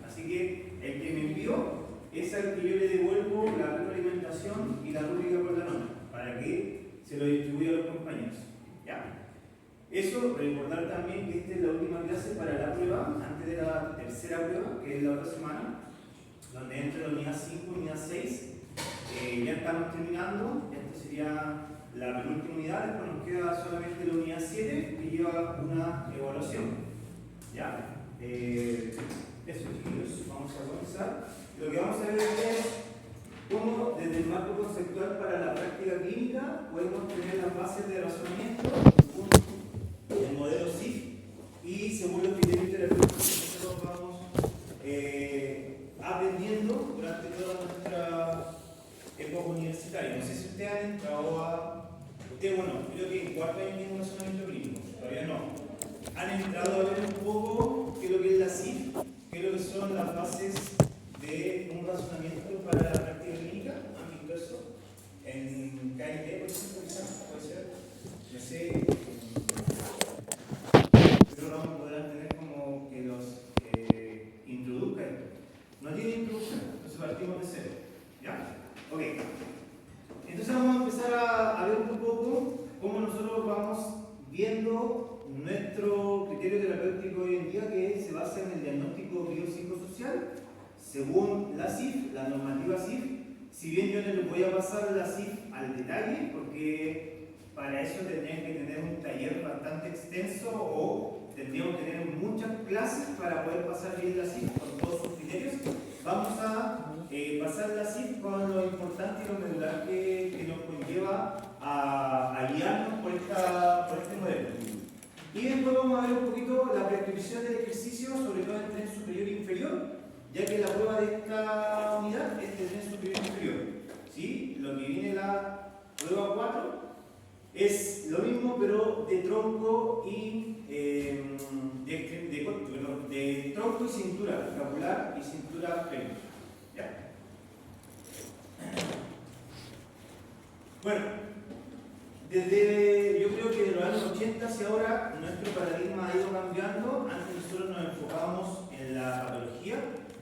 Así que el que me envió es al que yo le devuelvo la retroalimentación y la rúbrica por la nota, para que se lo distribuya a los compañeros. ¿Ya? Eso, recordar también que esta es la última clase para la prueba, antes de la tercera prueba, que es la otra semana, donde entra la unidad 5 y unidad 6. Ya estamos terminando, esta sería la penúltima unidad, después nos queda solamente la unidad 7, que lleva una evaluación. ¿Ya? Eso, chicos, vamos a comenzar. Lo que vamos a ver es cómo, desde el marco conceptual para la práctica clínica, podemos tener las bases de razonamiento, el modelo SIF, y según los criterios terapéuticos que nosotros vamos aprendiendo durante toda nuestra época universitaria. No sé si ustedes han entrado a... Ustedes, bueno, creo que en cuarto año tienen un razonamiento clínico, todavía no. Han entrado a ver un poco qué es lo que es la SIF, qué es lo que son las bases de un razonamiento para la práctica clínica. ¿Han visto eso? En KNT, por ejemplo, quizás, puede ser. No sé. Pero vamos a poder tener como que los introduzca esto. No tiene introducción, entonces partimos de cero. ¿Ya? Ok. Entonces vamos a empezar a ver un poco cómo nosotros vamos viendo nuestro criterio terapéutico hoy en día, que se basa en el diagnóstico biopsicosocial según la CIF, la normativa CIF. Si bien yo no les voy a pasar la CIF al detalle, porque para eso tendrían que tener un taller bastante extenso o tendríamos que tener muchas clases para poder pasar bien la CIF con todos sus criterios. Vamos a pasar la CIF con lo importante y lo medular que nos conlleva a guiarnos por este modelo. Y después vamos a ver un poquito la prescripción del ejercicio, sobre todo el tren superior e inferior, ya que la prueba de esta unidad es de tren superior e inferior. ¿Sí? Lo que viene la prueba 4 es lo mismo, pero de tronco y de tronco y cintura escapular y cintura fémur. ¿Ya? Bueno, yo creo que de los años 80 hacia ahora nuestro paradigma ha ido cambiando. Antes nosotros nos enfocábamos en la patología.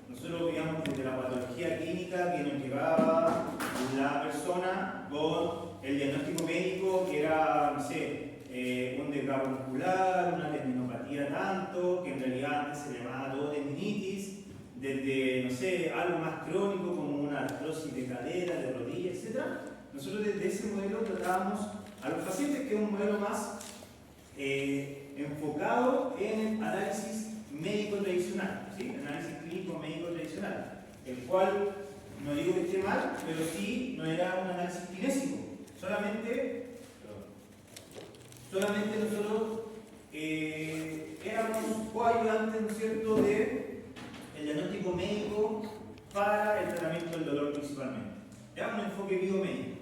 Nosotros veíamos desde la patología clínica que nos llegaba la persona con el diagnóstico médico, que era, no sé, un desgarro muscular, una tendinopatía tanto, que en realidad antes se llamaba todo tendinitis, desde, no sé, algo más crónico como una artrosis de cadera, de rodilla, etc. Nosotros desde ese modelo tratábamos a los pacientes, que es un modelo más enfocado en el análisis médico tradicional, ¿sí? Análisis clínico médico tradicional, el cual no digo que esté mal, pero sí no era un análisis kinésico, solamente nosotros éramos coayudantes, ¿no es cierto?, de el diagnóstico médico para el tratamiento del dolor principalmente. Era un enfoque biomédico.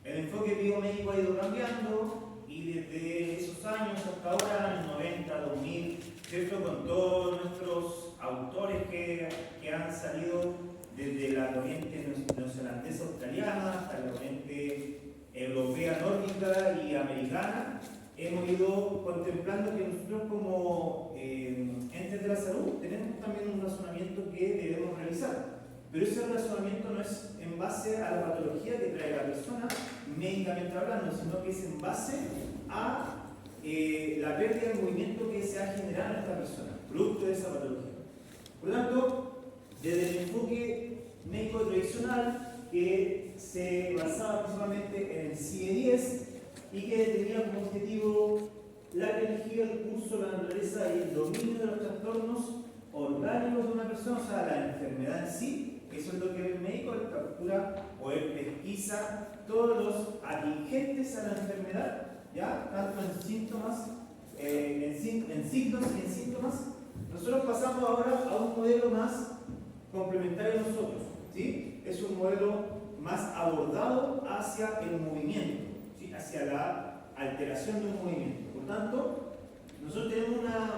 El enfoque biomédico ha ido cambiando y desde esos años hasta ahora, en los 90, 2000, ¿cierto?, con todos nuestros autores que han salido desde la corriente neozelandesa australiana hasta la corriente europea, nórdica y americana, hemos ido contemplando que nosotros como entes de la salud tenemos también un razonamiento que debemos realizar. Pero ese razonamiento no es en base a la patología que trae la persona médicamente hablando, sino que es en base a la pérdida de movimiento que se ha generado en esta persona, producto de esa patología. Por lo tanto, desde el enfoque médico tradicional, que se basaba principalmente en el CIE-10 y que tenía como objetivo la energía, el curso, la naturaleza y el dominio de los trastornos orgánicos de una persona, o sea, la enfermedad en sí. Eso es lo que el médico captura o él pesquisa todos los atingentes a la enfermedad, ¿ya? Tanto en síntomas, en signos y en síntomas. Nosotros pasamos ahora a un modelo más complementario a nosotros, ¿sí? Es un modelo más abordado hacia el movimiento, ¿sí? Hacia la alteración de un movimiento. Por tanto, nosotros tenemos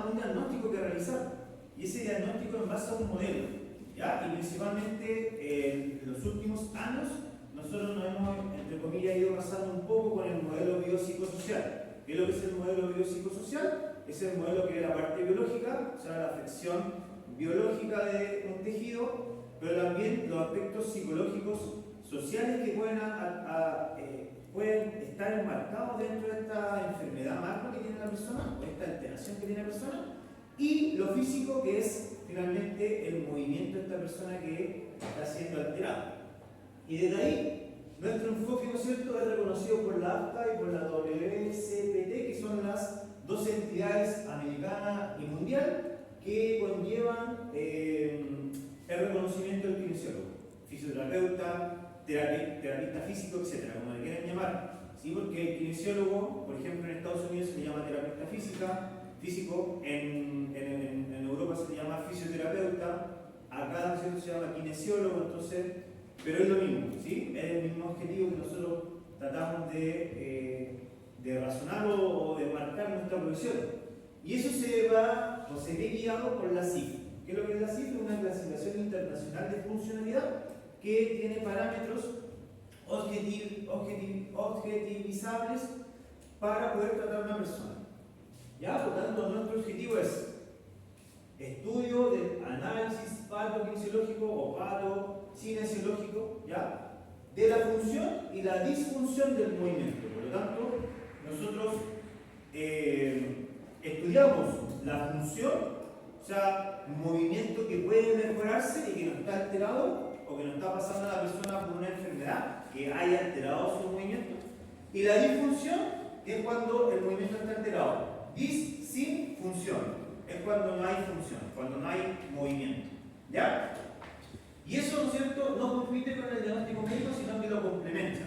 un diagnóstico que realizar, y ese diagnóstico es en base a un modelo. ¿Ya? Y principalmente en los últimos años nosotros nos hemos, entre comillas, ido basando un poco con el modelo biopsicosocial. ¿Qué es lo que es el modelo biopsicosocial? Es el modelo que es la parte biológica, o sea, la afección biológica de un tejido, pero también los aspectos psicológicos, sociales que pueden estar enmarcados dentro de esta enfermedad macro que tiene la persona, o esta alteración que tiene la persona, y lo físico, que es finalmente el movimiento de esta persona que está siendo alterado. Y desde ahí, nuestro enfoque, ¿no es cierto?, es reconocido por la APTA y por la WCPT, que son las dos entidades americana y mundial que conllevan el reconocimiento del kinesiólogo, fisioterapeuta, terapista físico, etc., como le quieran llamar. ¿Sí? Porque el kinesiólogo, por ejemplo, en Estados Unidos se le llama terapista físico, en Europa se le llama fisioterapeuta, acá se llama kinesiólogo, entonces, pero es lo mismo, ¿sí? Es el mismo objetivo que nosotros tratamos de razonar o de marcar nuestra profesión. Y eso se ve guiado por la CIF. ¿Qué es lo que es la CIF? Es una clasificación internacional de funcionalidad que tiene parámetros objetivizables para poder tratar a una persona. ¿Ya? Por tanto, nuestro objetivo es estudio del análisis patokinesiológico o patocinesiológico, ¿ya?, de la función y la disfunción del movimiento. Por lo tanto, nosotros estudiamos la función, o sea, un movimiento que puede mejorarse y que no está alterado o que no está pasando a la persona por una enfermedad que haya alterado su movimiento. Y la disfunción es cuando el movimiento está alterado. Sin función es cuando no hay función, cuando no hay movimiento. ¿Ya? Y eso, ¿no es cierto?, no compite con el diagnóstico médico, sino que lo complementa.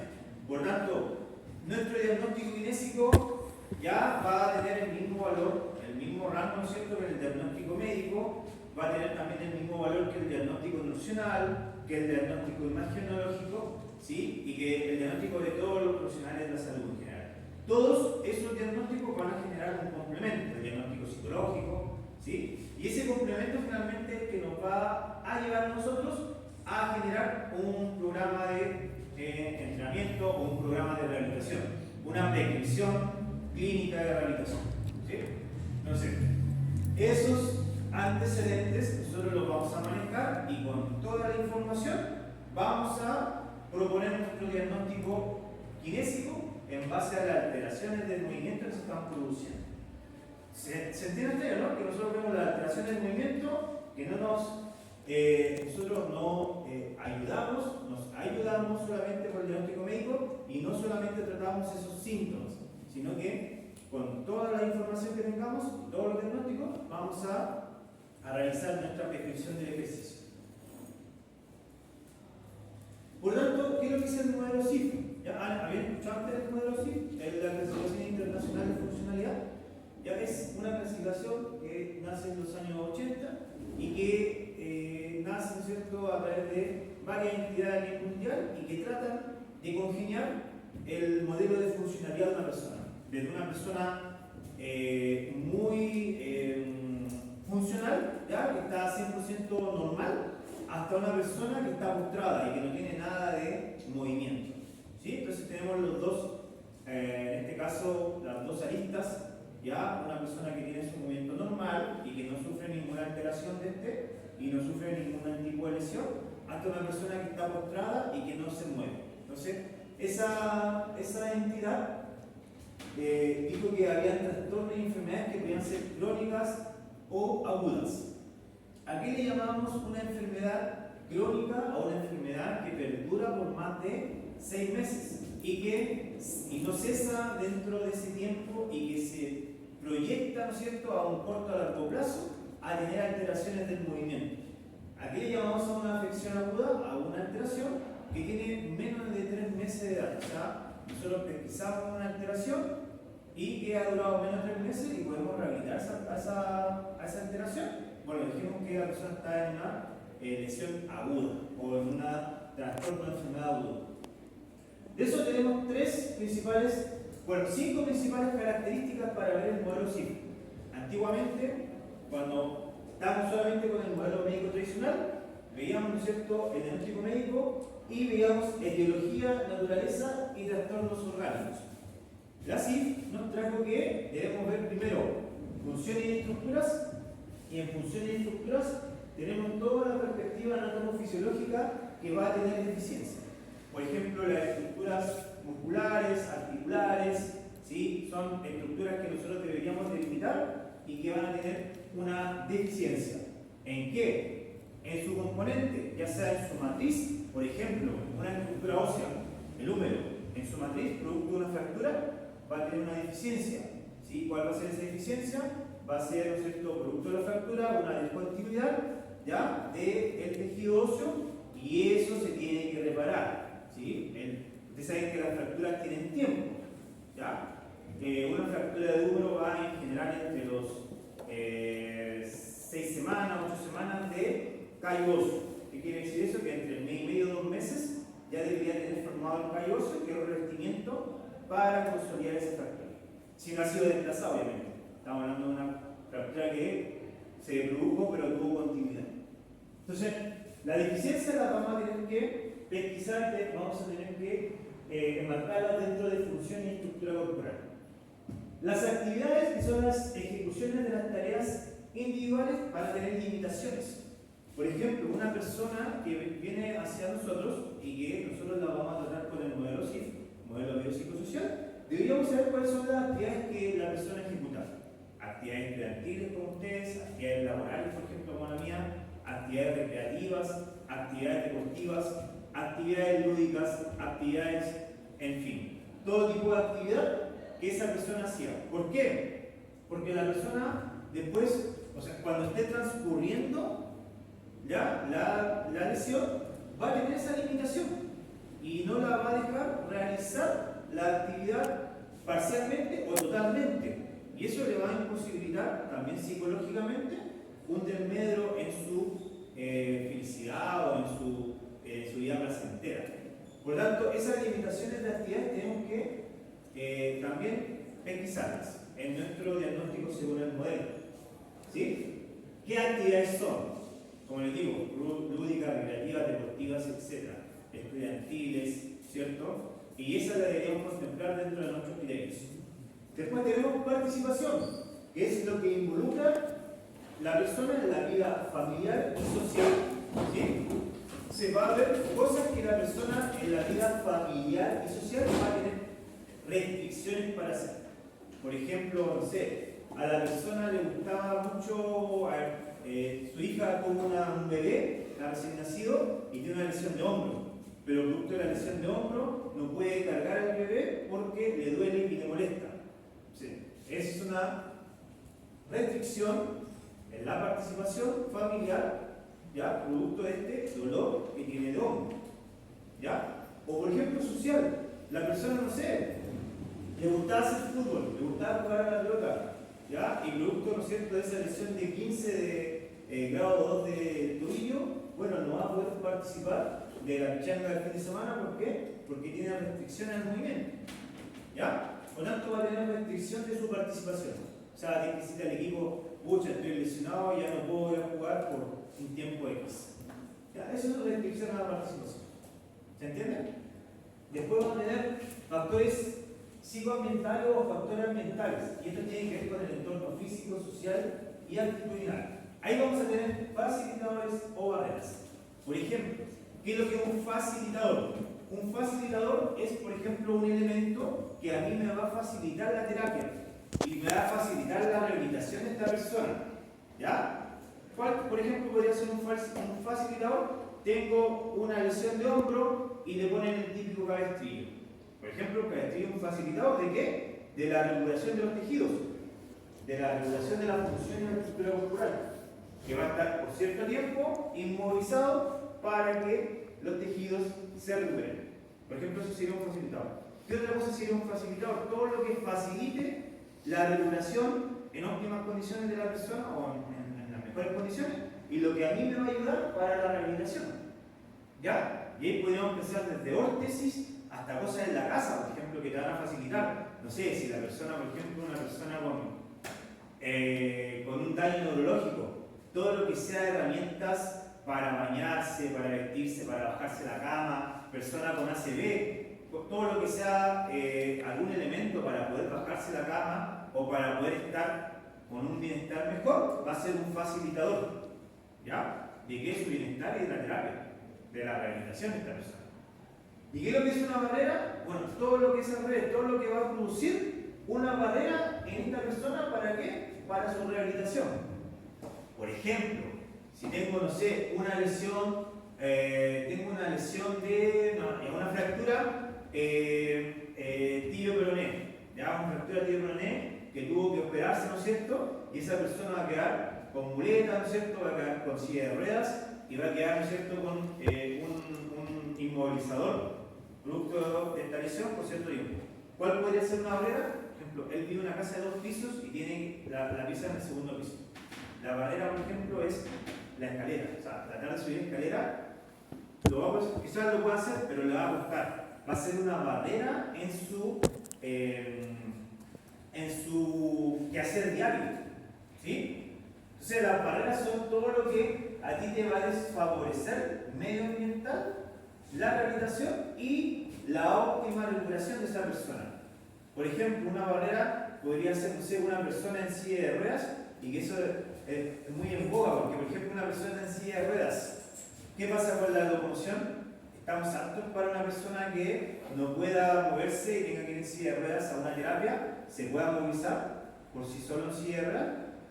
Por tanto, nuestro diagnóstico kinésico ya va a tener el mismo valor, el mismo rango, ¿no es cierto?, que el diagnóstico médico, va a tener también el mismo valor que el diagnóstico nutricional, que el diagnóstico imagenológico, ¿sí?, y que el diagnóstico de todos los profesionales de la salud en general. Todos esos diagnósticos van a generar un complemento, el diagnóstico psicológico, ¿sí? Y ese complemento finalmente es que nos va a llevar a nosotros a generar un programa de entrenamiento o un programa de rehabilitación, una prescripción clínica de rehabilitación, ¿sí? Entonces, esos antecedentes nosotros los vamos a manejar y con toda la información vamos a proponer nuestro diagnóstico kinésico en base a las alteraciones del movimiento que se están produciendo. ¿Se entiende ustedes, no? Que nosotros vemos las alteraciones del movimiento, que nosotros no nos ayudamos solamente por el diagnóstico médico y no solamente tratamos esos síntomas, sino que con toda la información que tengamos, todos los diagnósticos, vamos a realizar nuestra prescripción del ejercicio. Por lo tanto, ¿qué es lo que es el modelo CIF? ¿Ya habían escuchado antes del modelo CIF? Es la clasificación internacional de funcionalidad. Ya es una clasificación que nace en los años 80 y que nace, ¿no es cierto?, a través de varias entidades a nivel mundial y que tratan de congeniar el modelo de funcionalidad de una persona. Desde una persona muy funcional, ¿ya?, que está 100% normal, hasta una persona que está postrada y que no tiene nada de movimiento. ¿Sí? Entonces tenemos los dos, en este caso, las dos aristas. Ya, una persona que tiene su movimiento normal y que no sufre ninguna alteración de este y no sufre ningún tipo de lesión, hasta una persona que está postrada y que no se mueve. Entonces, esa entidad dijo que había trastornos y enfermedades que podían ser crónicas o agudas. ¿A qué le llamamos una enfermedad crónica o una enfermedad que perdura por más de 6 meses y no cesa dentro de ese tiempo y que se proyecta, ¿no es cierto?, a un corto a largo plazo a tener alteraciones del movimiento? Aquí le llamamos a una afección aguda, a una alteración que tiene menos de 3 meses de edad. O sea, nosotros pesquisamos una alteración y que ha durado menos de 3 meses y podemos rehabilitar a esa alteración. Bueno, dijimos que la persona está en una lesión aguda o en un trastorno de enfermedad aguda. De eso tenemos 5 principales características para ver el modelo CIF. Antiguamente, cuando estábamos solamente con el modelo médico tradicional, veíamos, ¿no es cierto?, el diagnóstico médico y veíamos etiología, naturaleza y trastornos orgánicos. La CIF nos trajo que debemos ver primero funciones y estructuras, y en funciones y estructuras tenemos toda la perspectiva anatomofisiológica que va a tener deficiencia. Por ejemplo, las estructuras musculares, articulares, ¿sí? Son estructuras que nosotros deberíamos delimitar y que van a tener una deficiencia. ¿En qué? En su componente, ya sea en su matriz, por ejemplo, una estructura ósea, el húmero, en su matriz, producto de una fractura, va a tener una deficiencia. ¿Sí? ¿Cuál va a ser esa deficiencia? Va a ser, ¿no es cierto?, producto de la fractura, una discontinuidad ya del tejido óseo, y eso se tiene que reparar. ¿Sí? Ustedes saben que las fracturas tienen tiempo. ¿Ya? Una fractura de húmero va en general entre los 6 semanas, 8 semanas de callo óseo. ¿Qué quiere decir eso? Que entre el mes y medio y 2 meses ya debería tener formado el callo óseo, que es el revestimiento para consolidar esa fractura. Si no ha sido desplazado, obviamente. Estamos hablando de una fractura que se produjo pero tuvo continuidad. Entonces, la deficiencia la vamos a tener que pesquisar, vamos a tener que enmarcarla dentro de función y estructura corporal. Las actividades, que son las ejecuciones de las tareas individuales, van a tener limitaciones. Por ejemplo, una persona que viene hacia nosotros y que nosotros la vamos a tratar con el modelo CIF, modelo biopsicosocial, deberíamos saber cuáles son las actividades que la persona ejecuta. Actividades estudiantiles como ustedes, actividades laborales, por ejemplo, como la mía, actividades recreativas, actividades deportivas, actividades lúdicas, actividades, en fin, todo tipo de actividad que esa persona hacía. ¿Por qué? Porque la persona después, o sea, cuando esté transcurriendo ya la lesión, va a tener esa limitación y no la va a dejar realizar la actividad parcialmente o totalmente. Y eso le va a imposibilitar también psicológicamente un desmedro en su felicidad o en su vida placentera. Por lo tanto, esas limitaciones de actividades tenemos que también pesquisarlas en nuestro diagnóstico según el modelo. ¿Sí? ¿Qué actividades son? Como les digo, lúdicas, recreativas, deportivas, etc. Estudiantiles, ¿cierto? Y esas las deberíamos contemplar dentro de nuestros criterios. Después tenemos participación, que es lo que involucra la persona en la vida familiar y social. ¿Sí? Se va a ver cosas que la persona en la vida familiar y social va a tener restricciones para hacer. Por ejemplo, no sé, a la persona le gustaba mucho, su hija tuvo un bebé recién nacido y tiene una lesión de hombro, pero producto de la lesión de hombro no puede cargar al bebé porque le duele y le molesta. ¿Sí? Es una restricción en la participación familiar, ¿ya? Producto de este dolor que tiene de hombro. ¿Ya? O por ejemplo social, la persona, no sé, le gustaba hacer fútbol, le gustaba jugar a la pelota, ¿ya? Y producto, ¿no es cierto?, de esa lesión de 15 de grado 2 de tobillo, bueno, no va a poder participar de la pichanga del fin de semana. ¿Por qué? Porque tiene restricciones al movimiento, ¿ya? Por tanto, va a tener restricción de su participación. O sea, tiene que decirle al equipo, pucha, estoy lesionado, ya no puedo ir a jugar por un tiempo X. ¿Ya? Eso es una restricción a la participación. ¿Se entiende? Después vamos a tener factores psicoambientales o factores ambientales, y esto tiene que ver con el entorno físico, social y actitudinal. Ahí vamos a tener facilitadores o barreras. Por ejemplo, ¿qué es lo que es un facilitador? Un facilitador es, por ejemplo, un elemento que a mí me va a facilitar la terapia y me va a facilitar la rehabilitación de esta persona. ¿Ya? ¿Cuál, por ejemplo, podría ser un facilitador? Tengo una lesión de hombro y le ponen el típico cabestrillo. Por ejemplo, el cabestrillo es un facilitador ¿de qué? De la regulación de los tejidos, de la regulación de la función y la estructura corporal, que va a estar por cierto tiempo inmovilizado para que los tejidos se recuperen. Por ejemplo, eso sería un facilitador. ¿Qué otra cosa sería un facilitador? Todo lo que facilite la regulación en óptimas condiciones de la persona o en las mejores condiciones, y lo que a mí me va a ayudar para la rehabilitación. ¿Ya? Y ahí podríamos empezar desde órtesis hasta cosas en la casa, por ejemplo, que te van a facilitar. No sé, si la persona, por ejemplo, una persona con un daño neurológico, todo lo que sea herramientas para bañarse, para vestirse, para bajarse la cama, persona con ACV, todo lo que sea algún elemento para poder bajarse la cama o para poder estar con un bienestar mejor, va a ser un facilitador. ¿Ya? de qué es su bienestar y de la terapia, de la rehabilitación de esta persona. ¿Y qué es lo que es una barrera? Bueno, todo lo que es al revés, todo lo que va a producir una barrera en esta persona, ¿para qué? Para su rehabilitación. Por ejemplo, si tengo, no sé, una lesión, de una fractura tibio-peroné, ya una fractura tibio-peroné que tuvo que operarse, ¿no es cierto? Y esa persona va a quedar con muleta, ¿no es cierto? Va a quedar con silla de ruedas y va a quedar, ¿no es cierto?, con un inmovilizador producto de esta lesión por cierto tiempo. ¿Cuál podría ser una barrera? Por ejemplo, él vive en una casa de 2 pisos y tiene la pieza en el segundo piso. La barrera, por ejemplo, es la escalera. O sea, tratar de subir escalera, quizás lo pueda hacer, pero le va a costar. Va a ser una barrera en su quehacer diario. ¿Sí? Entonces, las barreras son todo lo que a ti te va a desfavorecer medioambiental, la rehabilitación y la óptima recuperación de esa persona. Por ejemplo, una barrera podría ser, no sé, una persona en silla de ruedas, y que eso es muy en boga, porque por ejemplo una persona en silla de ruedas, ¿qué pasa con la locomoción? ¿Estamos aptos para una persona que no pueda moverse y tenga que ir en silla de ruedas a una terapia? ¿Se pueda movilizar por sí solo en silla de ruedas?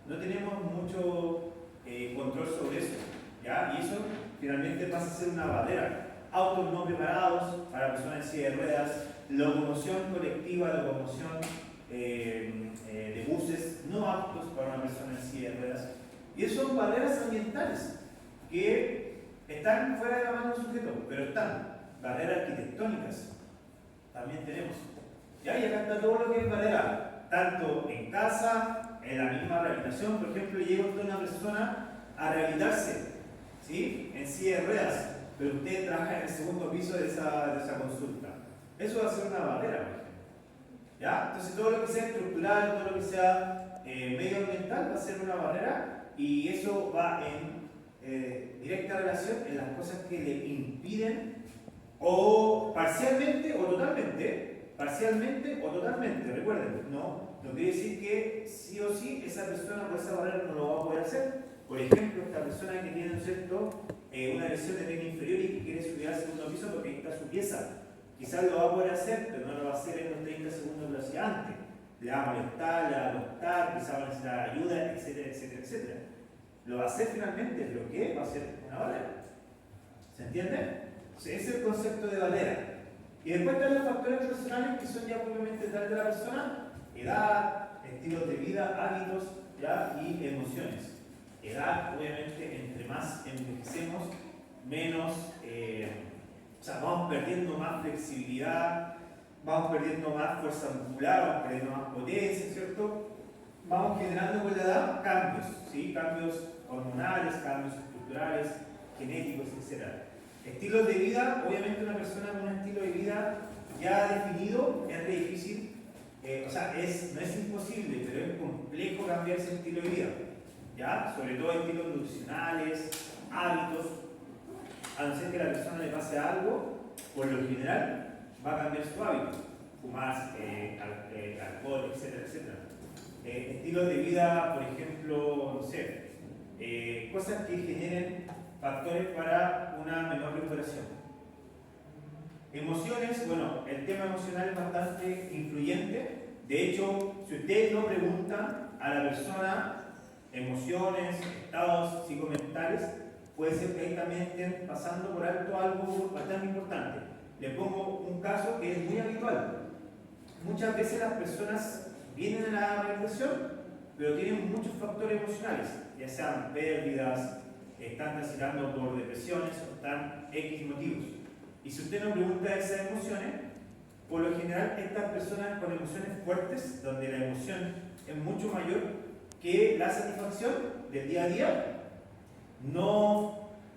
No tenemos mucho control sobre eso, ¿ya? Y eso finalmente pasa a ser una barrera. Autos no preparados para personas en silla de ruedas, locomoción colectiva, locomoción de buses no aptos para una persona en silla de ruedas. Y eso son barreras ambientales que están fuera de la mano del sujeto, pero están. Barreras arquitectónicas también tenemos. ¿Ya? Y acá está todo lo que es barrera, tanto en casa, en la misma rehabilitación. Por ejemplo, llega una persona a rehabilitarse, ¿sí?, en silla de ruedas, pero usted trabaja en el segundo piso de esa consulta. Eso va a ser una barrera, por ejemplo. ¿Ya? Entonces todo lo que sea estructural, todo lo que sea medioambiental va a ser una barrera, y eso va en directa relación en las cosas que le impiden, o parcialmente o totalmente, recuerden, no quiere decir que sí o sí esa persona por esa barrera no lo va a poder hacer. Por ejemplo, esta persona que tiene, ¿no es cierto?, una lesión de tren inferior y que quiere subir al segundo piso porque ahí está su pieza. Quizás lo va a poder hacer, pero no lo va a hacer en los 30 segundos que lo hacía antes. Le va a molestar, le va a costar, quizás va a necesitar ayuda, etcétera, etcétera, etcétera. Lo va a hacer finalmente, lo que va a ser una barrera. ¿Se entiende? Ese es el concepto de barrera. Y después están los factores personales que son ya propiamente tal de la persona: edad, estilos de vida, hábitos, ¿ya?, y emociones. Edad, obviamente, entre más envejecemos, menos, vamos perdiendo más flexibilidad, vamos perdiendo más fuerza muscular, vamos perdiendo más potencia, ¿cierto? Vamos generando con la edad cambios, ¿sí? Cambios hormonales, cambios estructurales, genéticos, etc. Estilos de vida, obviamente una persona con un estilo de vida ya definido es re difícil, no es imposible, pero es complejo cambiar ese estilo de vida, ¿ya? Sobre todo estilos nutricionales, hábitos. A no ser que a la persona le pase algo, por lo general va a cambiar su hábito, fumar, alcohol, etcétera, etcétera. Estilos de vida, por ejemplo, no sé, cosas que generen factores para una menor recuperación. Emociones, bueno, el tema emocional es bastante influyente. De hecho, si ustedes no preguntan a la persona emociones, estados psicomentales, puede ser que ahí también estén pasando por alto algo bastante importante. Les pongo un caso que es muy habitual. Muchas veces las personas vienen a la rehabilitación, pero tienen muchos factores emocionales, ya sean pérdidas, están transitando por depresiones o están X motivos. Y si usted no pregunta esas emociones, por lo general estas personas con emociones fuertes, donde la emoción es mucho mayor que la satisfacción del día a día,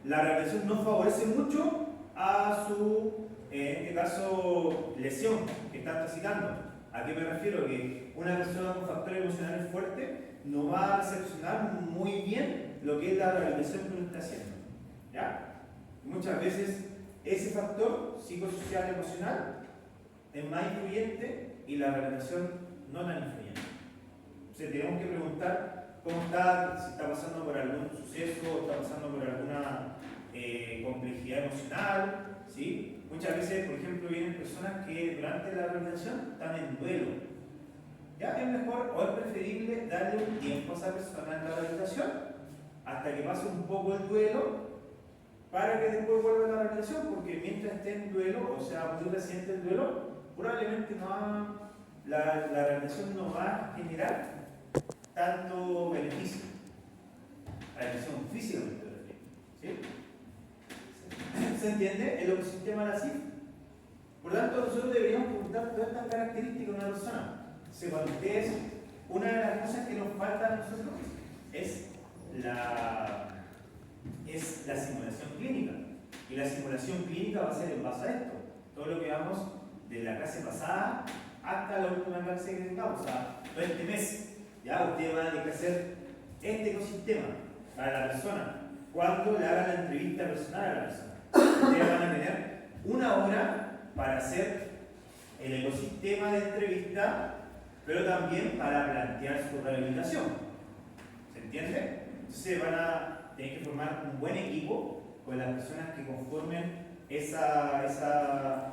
la rehabilitación no favorece mucho a su, en este caso, lesión que están transitando. ¿A qué me refiero? Que una persona con factores emocionales fuertes no va a recepcionar muy bien lo que es la rehabilitación que uno está haciendo. ¿Ya? Muchas veces ese factor psicosocial emocional es más influyente y la rehabilitación no tan influyente. Entonces tenemos que preguntar cómo está, si está pasando por algún suceso, está pasando por alguna complejidad emocional, ¿sí? Muchas veces, por ejemplo, vienen personas que durante la rehabilitación están en duelo. Ya es mejor o es preferible darle un tiempo a esa persona en la rehabilitación hasta que pase un poco el duelo para que después vuelva a la rehabilitación, porque mientras esté en duelo, o sea, muy reciente el duelo, probablemente la rehabilitación no va a generar tanto beneficio. La rehabilitación física, ¿sí? ¿Se entiende? El ecosistema de la CIF. Por lo tanto, nosotros deberíamos preguntar todas estas características de una persona. Según ustedes, una de las cosas que nos falta a nosotros es la simulación clínica. Y la simulación clínica va a ser en base a esto. Todo lo que vamos de la clase pasada hasta la última clase que tengamos, o sea, todo este mes, ya ustedes van a tener que hacer este ecosistema para la persona. Cuando le hagan la entrevista personal a la persona, ustedes van a tener una hora para hacer el ecosistema de entrevista, pero también para plantear su rehabilitación. ¿Se entiende? Entonces van a tener que formar un buen equipo con las personas que conformen esa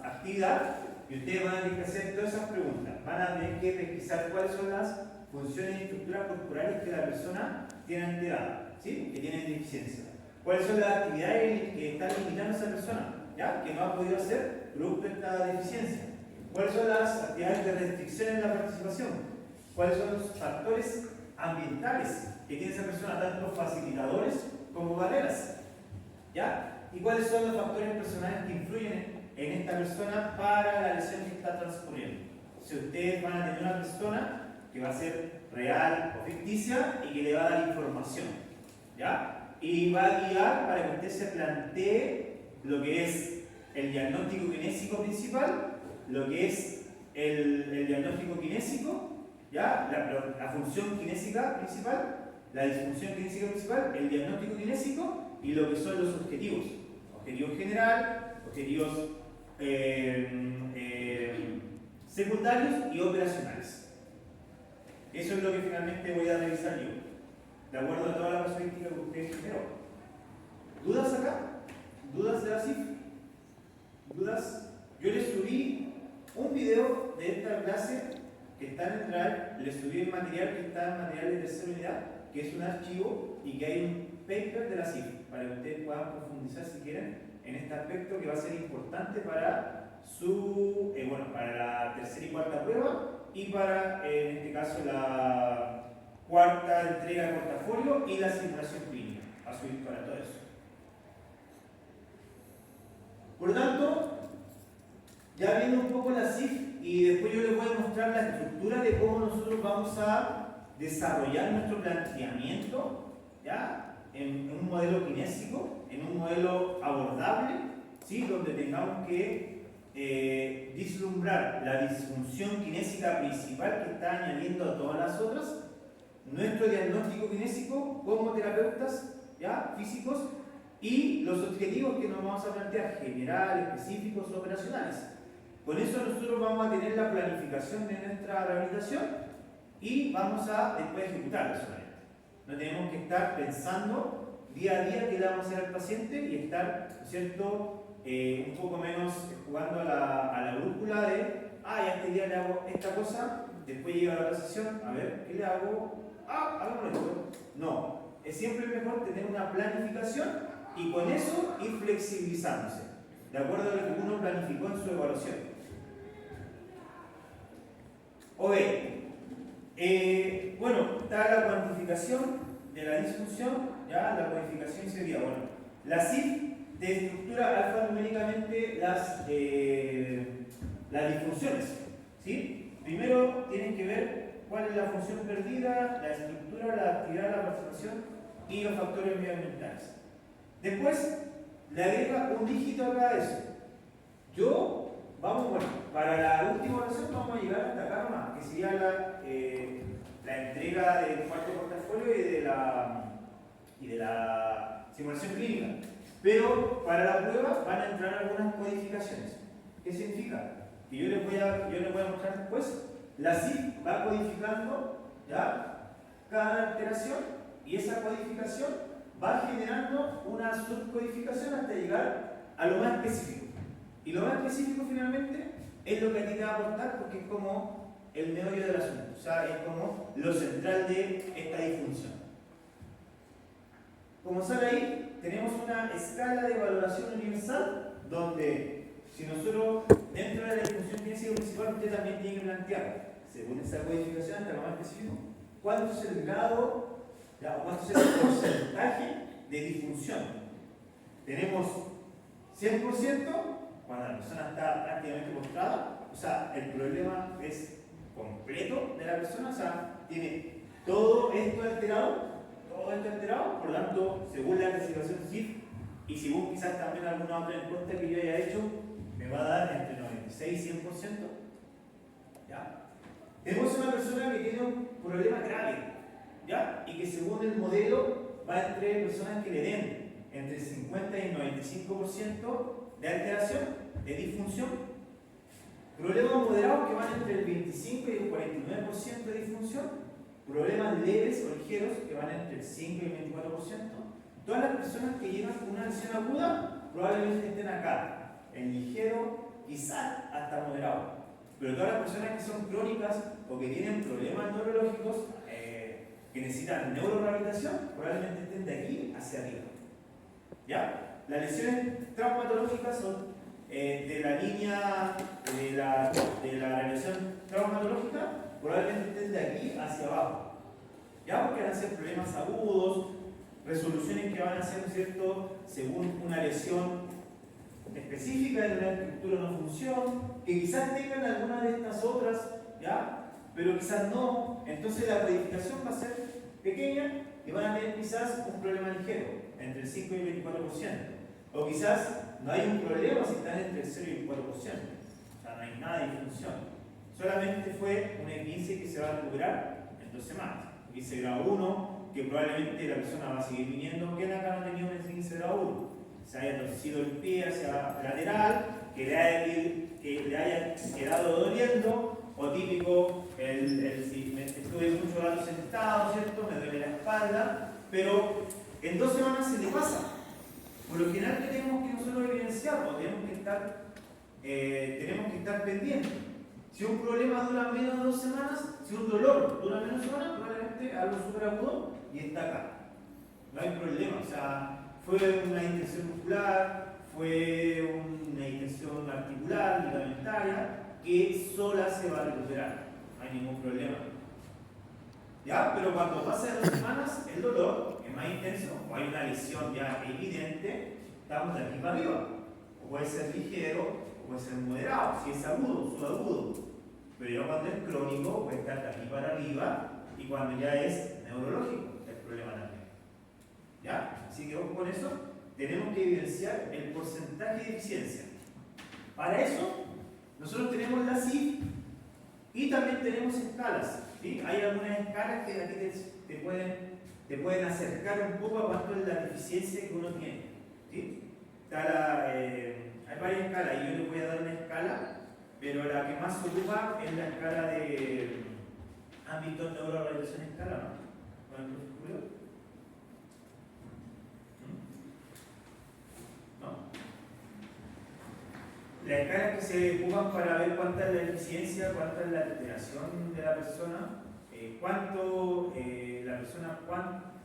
actividad, y ustedes van a tener que hacer todas esas preguntas. Van a tener que pesquisar cuáles son las funciones y estructuras corporales que la persona tiene alterada, ¿sí? Que tiene deficiencia. ¿Cuáles son las actividades que están limitando a esa persona, ¿ya? Que no ha podido hacer producto de esta deficiencia? ¿Cuáles son las actividades de restricción en la participación? ¿Cuáles son los factores ambientales que tiene esa persona, tanto facilitadores como barreras? ¿Ya? ¿Y cuáles son los factores personales que influyen en esta persona para la lesión que está transcurriendo? Si ustedes van a tener una persona que va a ser real o ficticia y que le va a dar información, ¿ya? Y va a guiar para que usted se plantee lo que es el diagnóstico kinésico principal, lo que es el diagnóstico kinésico, ¿ya? La función kinésica principal, la disfunción kinésica principal, el diagnóstico kinésico y lo que son los objetivos. Objetivo general, objetivos secundarios y operacionales. Eso es lo que finalmente voy a revisar yo, de acuerdo a toda la casuística que ustedes generó. ¿Dudas acá? ¿Dudas de la CIF? ¿Dudas? Yo les subí un video de esta clase que está en el Drive, les subí el material que está en material de tercera unidad, que es un archivo y que hay un paper de la CIF, para que ustedes puedan profundizar si quieren en este aspecto que va a ser importante para para la tercera y cuarta prueba y para, en este caso, la cuarta entrega de portafolio y la simulación clínica, a subir para todo eso. Por lo tanto, ya viendo un poco la CIF y después yo les voy a mostrar la estructura de cómo nosotros vamos a desarrollar nuestro planteamiento, ¿ya? En un modelo kinésico, en un modelo abordable, ¿sí? Donde tengamos que vislumbrar la disfunción kinésica principal que está añadiendo a todas las otras, nuestro diagnóstico kinésico como terapeutas, ¿ya? Físicos, y los objetivos que nos vamos a plantear, generales, específicos, operacionales. Con eso nosotros vamos a tener la planificación de nuestra rehabilitación y vamos a después ejecutarla solamente. No tenemos que estar pensando día a día qué le vamos a hacer al paciente y estar, ¿no es cierto?, un poco menos jugando a la brújula de, ya este día le hago esta cosa, después llega la sesión, a ver, ¿qué le hago? Hagamos esto. No, es siempre mejor tener una planificación y con eso ir flexibilizándose, de acuerdo a lo que uno planificó en su evaluación. O bueno, está la cuantificación de la disfunción, ya la cuantificación sería, la CIF te estructura alfanuméricamente las disfunciones, ¿sí? Primero tienes que ver cuál es la función perdida, la estructura, la actividad, la participación y los factores medioambientales. Después le agrega un dígito acá a eso. Para la última oración vamos a llegar hasta acá nomás, que sería la entrega del cuarto portafolio y de la simulación clínica. Pero para la prueba van a entrar algunas codificaciones. ¿Qué significa? Que yo les voy a mostrar después. La CIF va codificando, ¿ya?, cada alteración y esa codificación va generando una subcodificación hasta llegar a lo más específico. Y lo más específico finalmente es lo que a ti te va a aportar porque es como el meollo del asunto, o sea, es como lo central de esta disfunción. Como sale ahí, tenemos una escala de valoración universal donde si nosotros dentro de la disfunción física principal usted también tiene que plantear, según esa codificación hasta lo más específico, cuánto es el grado, o cuánto es el porcentaje de disfunción. Tenemos 100% cuando la persona está prácticamente postrada, o sea, el problema es completo de la persona, o sea, tiene todo esto alterado, por lo tanto, según la clasificación CIF, y según quizás también alguna otra encuesta que yo haya hecho, me va a dar entre 96 y 100%. ¿Ya? Tenemos una persona que tiene un problema grave, ¿ya? Y que según el modelo va entre personas que le den entre el 50 y el 95% de alteración, de disfunción. Problemas moderados que van entre el 25 y el 49% de disfunción. Problemas leves o ligeros que van entre el 5 y el 24%. Todas las personas que llevan una lesión aguda probablemente estén acá, en ligero, quizás hasta moderado. Pero todas las personas que son crónicas o que tienen problemas neurológicos que necesitan neurorehabilitación probablemente estén de aquí hacia arriba. ¿Ya? Las lesiones traumatológicas son de la línea de la radiación traumatológica, probablemente estén de aquí hacia abajo. ¿Ya? Porque van a ser problemas agudos, resoluciones que van a ser, ¿no es cierto?, según una lesión específica de una estructura o no función, que quizás tengan alguna de estas otras, ¿ya? Pero quizás no. Entonces la codificación va a ser pequeña y van a tener quizás un problema ligero, entre el 5 y el 24%. O quizás no hay un problema si están entre el 0 y el 4%. O sea, no hay nada de disfunción. Solamente fue una esguince que se va a recuperar en 2 semanas. Esguince grado 1, que probablemente la persona va a seguir viniendo. ¿Quién acá no tenía un esguince grado 1? Se haya torcido el pie hacia lateral, que le haya quedado doliendo, o típico, si estuve mucho rato sentado, ¿cierto? Me duele la espalda, pero en 2 semanas se le pasa. Por lo general tenemos que nosotros evidenciar, o tenemos que estar pendientes. Si un problema dura menos de 2 semanas, si un dolor dura menos de 2 semanas, probablemente algo súper agudo y está acá. No hay problema, o sea, fue una distensión muscular, fue una distensión articular, ligamentaria, que sola se va a recuperar, no hay ningún problema. ¿Ya? Pero cuando pasa de 2 semanas, el dolor es más intenso, o hay una lesión ya evidente, estamos de aquí para arriba. O puede ser ligero, o puede ser moderado, si es agudo, subagudo. Pero ya cuando es crónico, puede estar de aquí para arriba, y cuando ya es neurológico, el problema también. ¿Ya? Así que ojo con eso, tenemos que evidenciar el porcentaje de eficiencia. Para eso, nosotros tenemos la CIF y también tenemos escalas. ¿Sí? Hay algunas escalas que aquí te pueden acercar un poco a cuánto es la eficiencia que uno tiene. ¿Sí? Hay varias escalas y yo les voy a dar una escala, pero la que más se ocupa es la escala de ámbito neurorehabilitación escala, ¿no? ¿Con el profe Julio? Las escalas que se ocupan para ver cuánta es la eficiencia, cuánta es la alteración de la persona,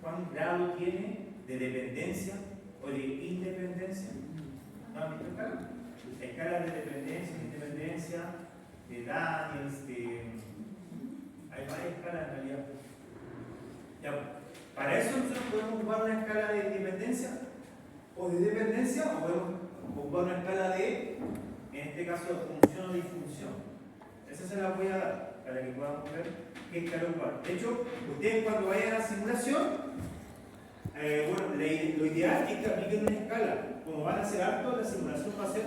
cuán grado tiene de dependencia o de independencia. ¿No han visto escalas? Escalas de dependencia, independencia, de Daniels, hay varias escalas en realidad. Ya, para eso nosotros podemos ocupar una escala de independencia o de dependencia, o podemos ocupar una escala de, en este caso, función o disfunción. Esa se la voy a dar para que podamos ver qué escala ocupar. De hecho, ustedes cuando vayan a la simulación, lo ideal es que apliquen una escala. Como van a hacer harto, la simulación va a ser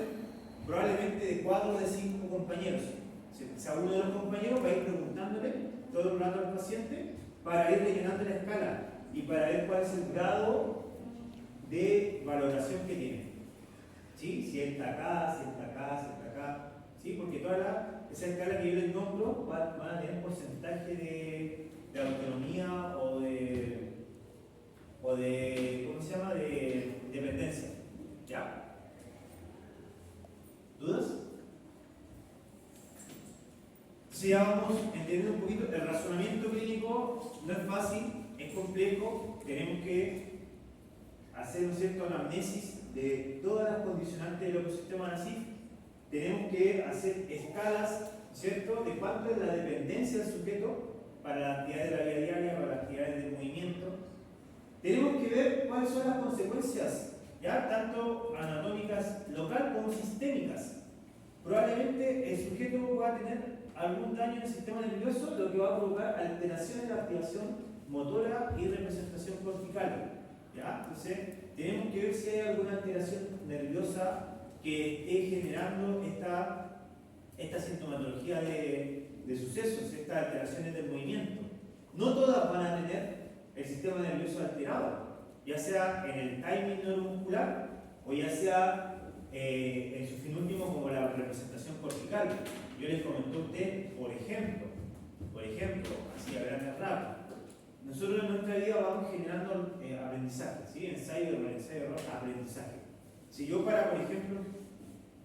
probablemente de 4 o de 5 compañeros. O sea, uno de los compañeros va a ir preguntándole todo el rato al paciente para ir rellenando la escala y para ver cuál es el grado de valoración que tiene. ¿Sí? Si está acá, si está acá, si está acá. ¿Sí? Porque toda esa escala que yo les nombro van a tener porcentaje autonomía o de ¿cómo se llama?, de dependencia. ¿Ya? ¿Dudas? Entonces ya vamos entendiendo un poquito. El razonamiento clínico no es fácil, es complejo, tenemos que hacer, ¿no es cierto?, anamnesis de todas las condicionantes del ecosistema NACIF, tenemos que hacer escalas, ¿no es cierto?, de cuánto es la dependencia del sujeto para las actividades de la vida diaria, para las actividades del movimiento. Tenemos que ver cuáles son las consecuencias, ya tanto anatómicas local como sistémicas. Probablemente el sujeto va a tener algún daño en el sistema nervioso, lo que va a provocar alteraciones de la activación motora y representación cortical. ¿Ya? Entonces, tenemos que ver si hay alguna alteración nerviosa que esté generando esta sintomatología de sucesos, estas alteraciones del movimiento. No todas van a tener el sistema nervioso alterado, ya sea en el timing neuromuscular o ya sea en su fin último como la representación cortical. Yo les comenté a usted, por ejemplo, así a grandes rasgos, nosotros en nuestra vida vamos generando aprendizaje, ¿sí? ensayo, error, aprendizaje. Si yo para, por ejemplo,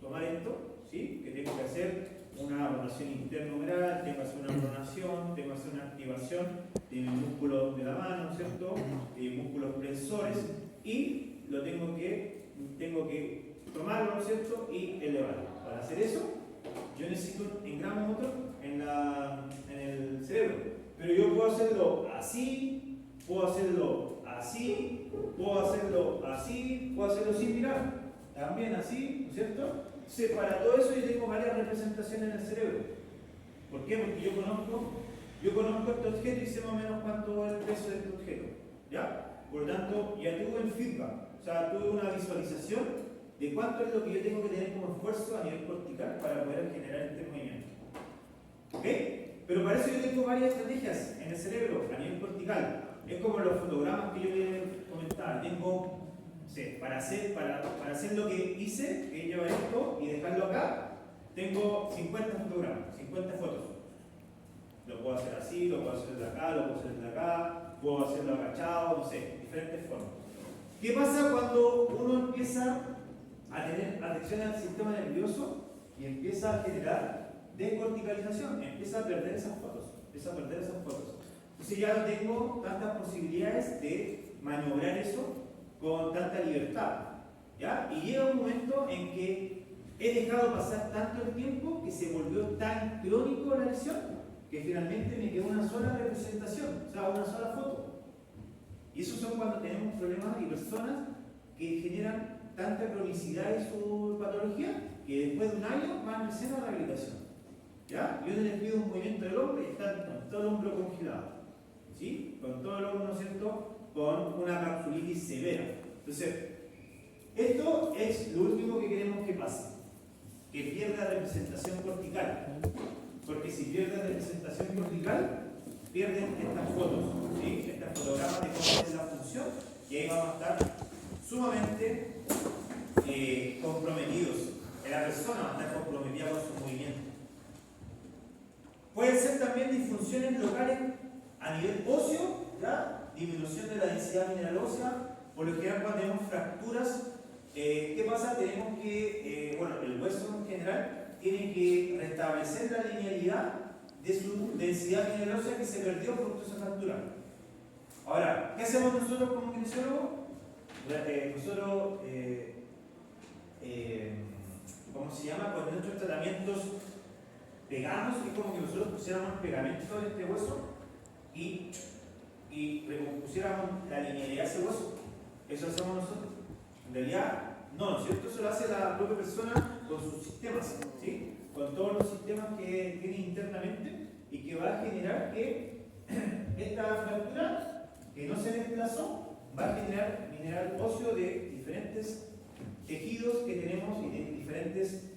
tomar esto, ¿sí?, que tengo que hacer una rotación internumeral, tengo que hacer una pronación, tengo que hacer una activación de mi músculo de la mano, ¿no es cierto?, de músculos flexores, y lo tengo que tomarlo, ¿no es cierto?, y elevarlo. Para hacer eso, yo necesito un engrama motor en el cerebro, pero yo puedo hacerlo así, puedo hacerlo así, puedo hacerlo así, puedo hacerlo sin mirar, también así, ¿no es cierto? Entonces, para todo eso yo tengo varias representaciones en el cerebro. ¿Por qué? Porque yo conozco este objeto y sé más o menos cuánto es el peso de este objeto, ¿ya? Por lo tanto, ya tuve el feedback, o sea, tuve una visualización de cuánto es lo que yo tengo que tener como esfuerzo a nivel cortical para poder generar este movimiento. ¿Ok? Pero para eso yo tengo varias estrategias en el cerebro a nivel cortical. Es como los fotogramas que yo les comentaba. Tengo, no sé, para hacer lo que hice, que es llevar esto y dejarlo acá, tengo 50 fotogramas, 50 fotos. Lo puedo hacer así, lo puedo hacer de acá, lo puedo hacer de acá, puedo hacerlo agachado, no sé, diferentes formas. ¿Qué pasa cuando uno empieza a tener atención al sistema nervioso y empieza a generar descorticalización? Empieza a perder esas fotos, Entonces ya no tengo tantas posibilidades de maniobrar eso con tanta libertad, ¿ya? Y llega un momento en que he dejado pasar tanto el tiempo que se volvió tan crónico la lesión que finalmente me quedó una sola representación, o sea, una sola foto. Y esos son cuando tenemos problemas y personas que generan tanta cronicidad en su patología que después de un año van a hacer la rehabilitación. ¿Ya? Yo les pido un movimiento del hombro y están con todo el hombro congelado, ¿sí? Con todo el hombro, ¿no es cierto?, con una capsulitis severa. Entonces, esto es lo último que queremos que pase, que pierda representación cortical. Porque si pierde representación cortical, pierden estas fotos, ¿sí?, estas fotogramas de cómo es la función, y ahí vamos a estar sumamente comprometidos. La persona va a estar comprometida con su movimiento. Pueden ser también disfunciones locales a nivel óseo, ¿ya? Disminución de la densidad mineral ósea. Por lo general, cuando tenemos fracturas, ¿qué pasa? Tenemos que, el hueso en general tiene que restablecer la linealidad de su densidad mineral ósea que se perdió por esa fractura. Ahora, ¿qué hacemos nosotros como kinesiólogos? Nosotros, ¿cómo se llama? Con nuestros tratamientos pegamos, es como que nosotros pusiéramos pegamento en este hueso y recompusiéramos la linealidad de ese hueso. Eso hacemos nosotros. En realidad, no, ¿cierto? Eso lo hace la propia persona con sus sistemas, ¿sí? Con todos los sistemas que tiene internamente y que va a generar que esta fractura que no se desplazó va a generar mineral óseo de diferentes tejidos que tenemos y de diferentes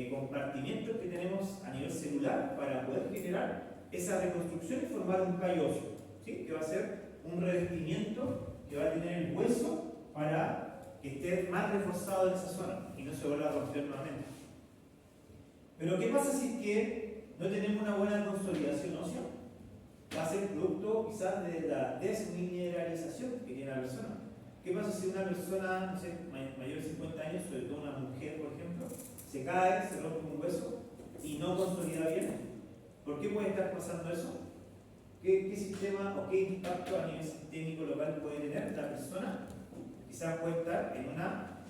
compartimentos que tenemos a nivel celular para poder generar esa reconstrucción y formar un callo óseo, ¿sí? Que va a ser un revestimiento que va a tener el hueso para que esté más reforzado en esa zona y no se vuelva a romper nuevamente. Pero ¿qué pasa si es que no tenemos una buena consolidación ósea? va a ser producto quizás de la desmineralización que tiene la persona. ¿Qué pasa si una persona, no sé, mayor de 50 años, sobre todo una mujer, por ejemplo, se cae, se rompe un hueso y no consolida bien? ¿Por qué puede estar pasando eso? ¿Qué sistema o qué impacto a nivel sistémico local puede tener la persona? Quizás puede estar en una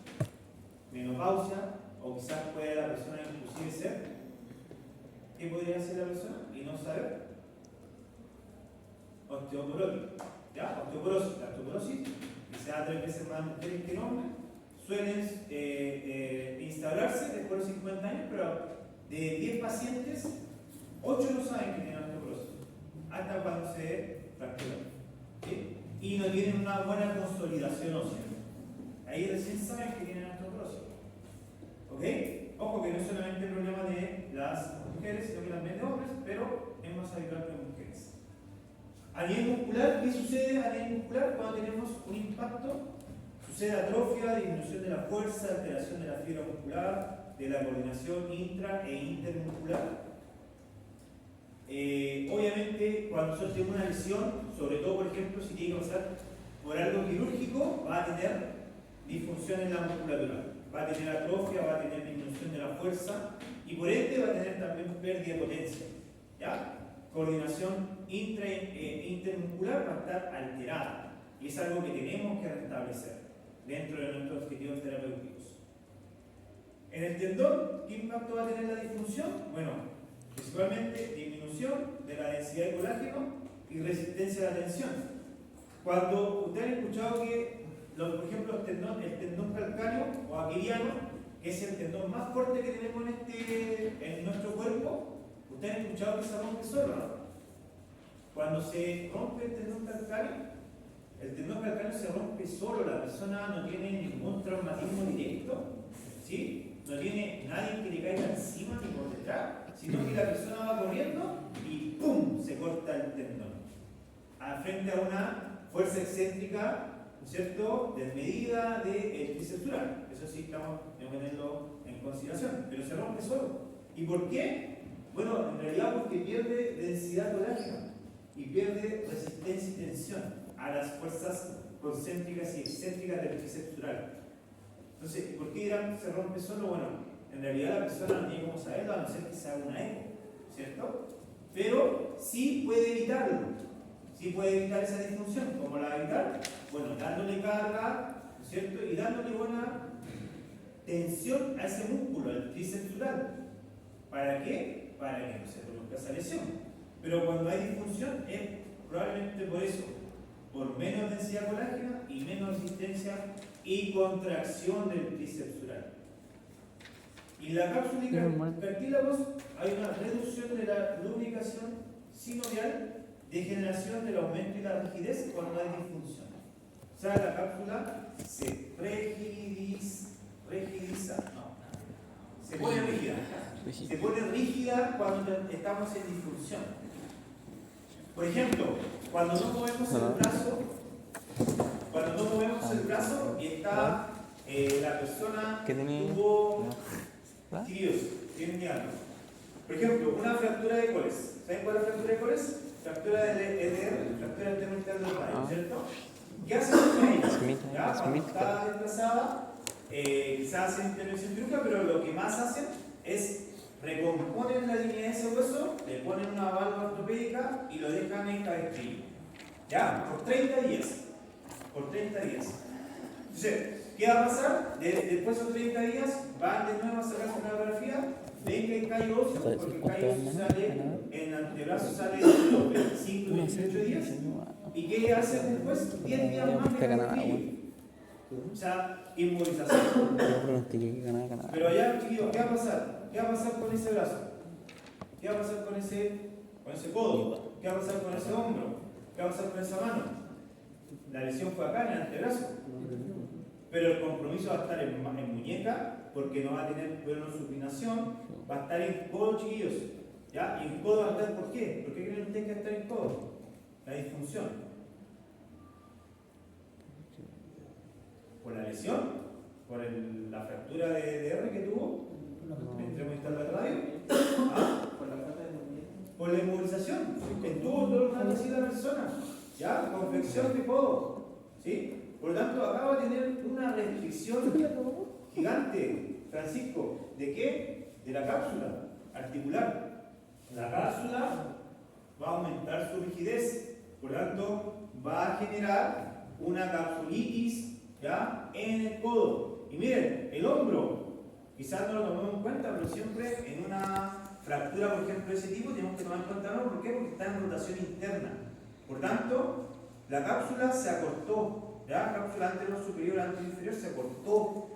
menopausia, o quizás puede la persona inclusive ser, ¿qué podría hacer la persona y no saber? Osteoporosis, ¿ya? Osteoporosis. La osteoporosis, que se da 3 veces más en mujeres que en hombres, suelen instaurarse después de los 50 años, pero de 10 pacientes, 8 no saben que tienen osteoporosis, hasta cuando se fracturan, ¿sí? Y no tienen una buena consolidación ósea. Ahí recién saben que tienen osteoporosis. ¿Ok? Ojo que no es solamente el problema de las mujeres, sino que también de hombres, pero es más habitual que en mujeres. A nivel muscular, ¿qué sucede a nivel muscular cuando tenemos un impacto? Sucede atrofia, disminución de la fuerza, alteración de la fibra muscular, de la coordinación intra e intermuscular. Obviamente, cuando nosotros tenemos una lesión, sobre todo, por ejemplo, si tiene que pasar por algo quirúrgico, va a tener disfunción en la musculatura, va a tener atrofia, va a tener disminución de la fuerza y por ende va a tener también pérdida de potencia. ¿Ya? Coordinación intra e intermuscular va a estar alterada y es algo que tenemos que restablecer dentro de nuestros objetivos terapéuticos. En el tendón, ¿qué impacto va a tener la disfunción? Bueno, principalmente disminución de la densidad de colágeno y resistencia a la tensión. Cuando ustedes han escuchado que, por ejemplo, el tendón calcáneo o aquiliano, que es el tendón más fuerte que tenemos en nuestro cuerpo, ustedes han escuchado que se rompe solo, ¿no? Cuando se rompe el tendón calcáneo se rompe solo, la persona no tiene ningún traumatismo directo, ¿sí? No tiene nadie que le caiga encima ni por detrás, sino que la persona va corriendo y ¡pum! Se corta el tendón. Frente a una fuerza excéntrica, ¿no es cierto?, desmedida del tríceps dural. Eso sí estamos teniendo en consideración, pero se rompe solo. ¿Y por qué? Bueno, en realidad porque pierde densidad colágena y pierde resistencia y tensión a las fuerzas concéntricas y excéntricas del tríceps dural. Entonces, ¿por qué dirán se rompe solo? Bueno, en realidad la persona no tiene cómo saberlo, a no ser que se haga una eco, ¿cierto? Pero sí puede evitarlo, sí puede evitar esa disfunción. ¿Cómo la va a evitar? Bueno, dándole carga, ¿no es cierto? Y dándole buena tensión a ese músculo, al tríceps dural. ¿Para qué? Para que no se produzca esa lesión. Pero cuando hay disfunción es probablemente por eso, por menos densidad colágena y menos resistencia y contracción del tríceps dural. Y en la cápsula de cartílagos hay una reducción de la lubricación sinovial, degeneración del aumento y la rigidez cuando hay disfunción. O sea, la cápsula se se pone rígida. Se pone rígida cuando estamos en disfunción. Por ejemplo, cuando no movemos el brazo y está la persona que tuvo tienen diálogo. Por ejemplo, una fractura de coles. ¿Saben cuál es la fractura de coles? Fractura del EDR, fractura del intermitente del radio, ¿cierto? ¿Qué hacen con ella? ¿Ya? Cuando está desplazada, quizás hacen intervención quirúrgica, pero lo que más hacen es recomponen la línea de ese hueso, le ponen una válvula ortopédica y lo dejan en cabestrillo. ¿Ya? Por 30 días. Por 30 días. Entonces, ¿qué va a pasar? Después de esos 30 días, van de nuevo a sacarse una radiografía, ven que hay callo óseo, porque el callo óseo sale, en el antebrazo sale en los 25 y 28 días. ¿Y qué hacen después? 10 días más de cabestrillo. O sea, inmovilización. Pero allá, chiquillos, ¿qué va a pasar? ¿Qué va a pasar con ese brazo? ¿Qué va a pasar con ese codo? ¿Qué va a pasar con ese hombro? ¿Qué va a pasar con esa mano? La lesión fue acá en el antebrazo. Pero el compromiso va a estar en muñeca, porque no va a tener supinación, va a estar en codo, chiquillos. ¿Ya? ¿Y en codo va a estar por qué? ¿Por qué creen ustedes que va a estar en codo? La disfunción. Por la lesión, por la fractura de EDR que tuvo, extremo distal del radio, por la inmovilización articulación. Estuvo todo el rato así la persona, ¿ya? Con flexión de codo, ¿sí? Por lo tanto, acá va a tener una restricción gigante, Francisco. ¿De qué? De la cápsula articular. La cápsula va a aumentar su rigidez, por lo tanto, va a generar una capsulitis, ¿ya? En el codo. Y miren, el hombro, quizás no lo tomemos en cuenta, pero siempre en una fractura, por ejemplo, de ese tipo, tenemos que tomar en cuenta el hombro. ¿Por qué? Porque está en rotación interna. Por tanto, la cápsula se acortó, ¿ya? La cápsula anterior superior, anterior inferior se acortó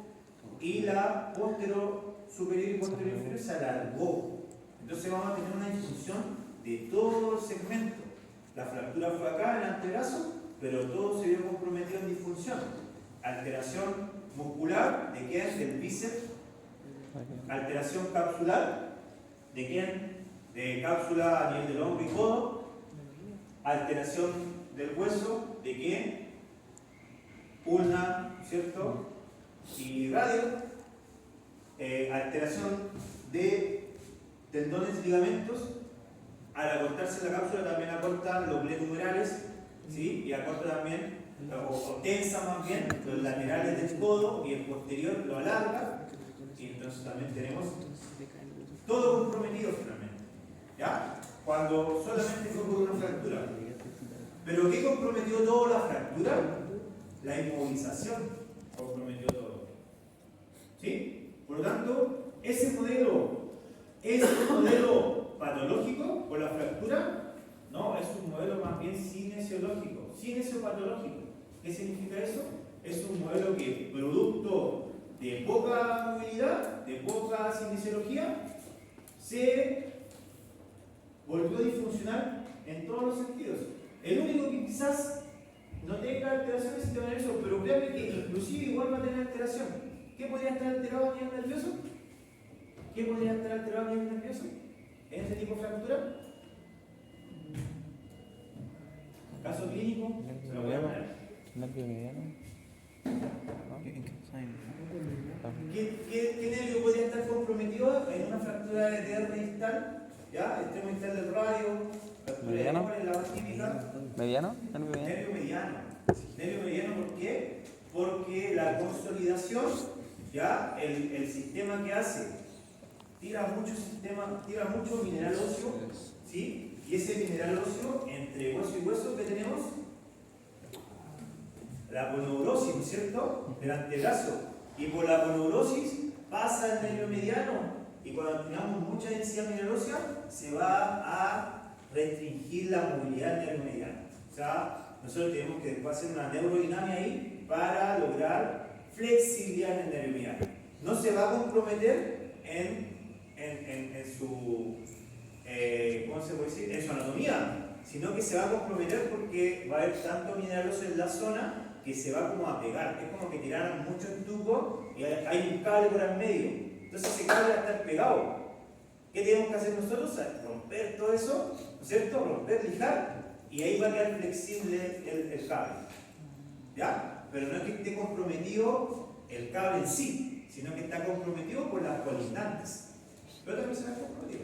y la posterior superior y posterior inferior se alargó. Entonces vamos a tener una disfunción de todo el segmento. La fractura fue acá en el antebrazo, pero todo se vio comprometido en disfunción. Alteración muscular, ¿de quién? Del bíceps. Alteración capsular, ¿de quién? De cápsula a nivel del hombro y codo. Alteración del hueso, ¿de quién? Ulna, ¿cierto? Y radio. Alteración de tendones y ligamentos. Al acortarse la cápsula también acorta los blenumerales, ¿sí? Y acorta también, o tensa más bien, los laterales del codo y el posterior lo alarga. Y entonces también tenemos todo comprometido finalmente, ¿ya? Cuando solamente fue por una fractura. ¿Pero qué comprometió todo la fractura? La inmovilización comprometió todo, ¿sí? Por lo tanto, ese modelo es un modelo patológico por la fractura. No, es un modelo más bien cinesiológico, cinesiopatológico. ¿Qué significa eso? Es un modelo que, producto de poca movilidad, de poca cinesiología, se volvió disfuncional en todos los sentidos. El único que quizás no tenga alteraciones es el eso, pero créanme que inclusive igual va a tener alteración. ¿Qué podría estar alterado a nivel nervioso? ¿Qué podría estar alterado a nivel nervioso en este tipo de fractura? Caso clínico, se lo voy a poner. Nervio mediano. ¿Qué nervio podría estar comprometido en una fractura de TR distal? ¿Ya? Extremo distal del radio, fractura de ¿Mediano? core, la más típica. ¿Mediano? ¿Nervio mediano? Nervio mediano. Nervio mediano, ¿por qué? Porque la consolidación, ¿ya? El sistema que hace, tira mucho mineral óseo, ¿sí? Y ese mineral óseo, entre hueso y hueso, ¿qué tenemos? La poneurosis, ¿no es cierto? Del antebrazo. Y por la poneurosis pasa el nervio mediano. Y cuando tengamos mucha densidad mineral ósea, se va a restringir la movilidad del nervio mediano. O sea, nosotros tenemos que después hacer una neurodinámica ahí para lograr flexibilidad en el nervio mediano. No se va a comprometer en su, ¿cómo se puede decir? En su anatomía, sino que se va a comprometer porque va a haber tanto mineral óseo en la zona que se va como a pegar. Es como que tiraran mucho en tubo y hay un cable por el medio. Entonces ese cable va a estar pegado. ¿Qué tenemos que hacer nosotros? Romper todo eso, ¿no es cierto? Romper, lijar, y ahí va a quedar flexible el cable. ¿Ya? Pero no es que esté comprometido el cable en sí, sino que está comprometido por las colindantes. Pero también se va a comprometer.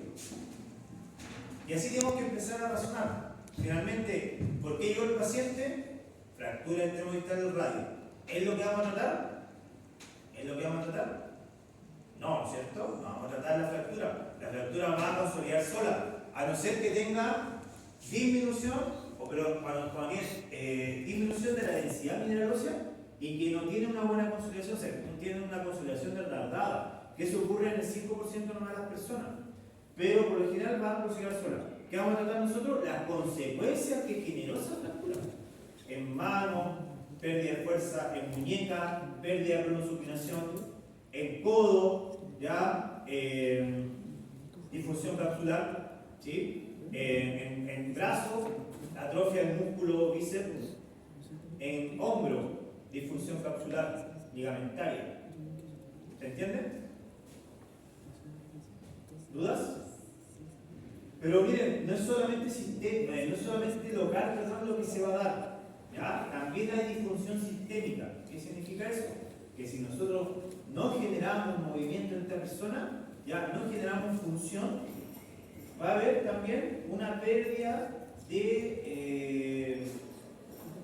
Y así tenemos que empezar a razonar. Finalmente, ¿por qué llegó el paciente? Fractura intermedial del radio. ¿Es lo que vamos a tratar? ¿Es lo que vamos a tratar? No, ¿cierto? No vamos a tratar la fractura. La fractura va a consolidar sola, a no ser que tenga disminución, disminución de la densidad mineral ósea y que no tiene una buena consolidación, o sea, que no tiene una consolidación retardada, que eso ocurre en el 5% normal de las personas, pero por lo general va a consolidar sola. ¿Qué vamos a tratar nosotros? Las consecuencias que generó esa fractura. En mano, pérdida de fuerza, en muñeca, pérdida de pronosupinación, en codo, ya, difusión capsular, ¿sí? En brazo, atrofia del músculo bíceps, en hombro, disfunción capsular ligamentaria. ¿Se entiende? ¿Dudas? Pero miren, no es solamente sistema, no es solamente local, perdón, lo que se va a dar. ¿Ya? También hay disfunción sistémica. ¿Qué significa eso? Que si nosotros no generamos movimiento en esta persona, ya no generamos función, va a haber también una pérdida de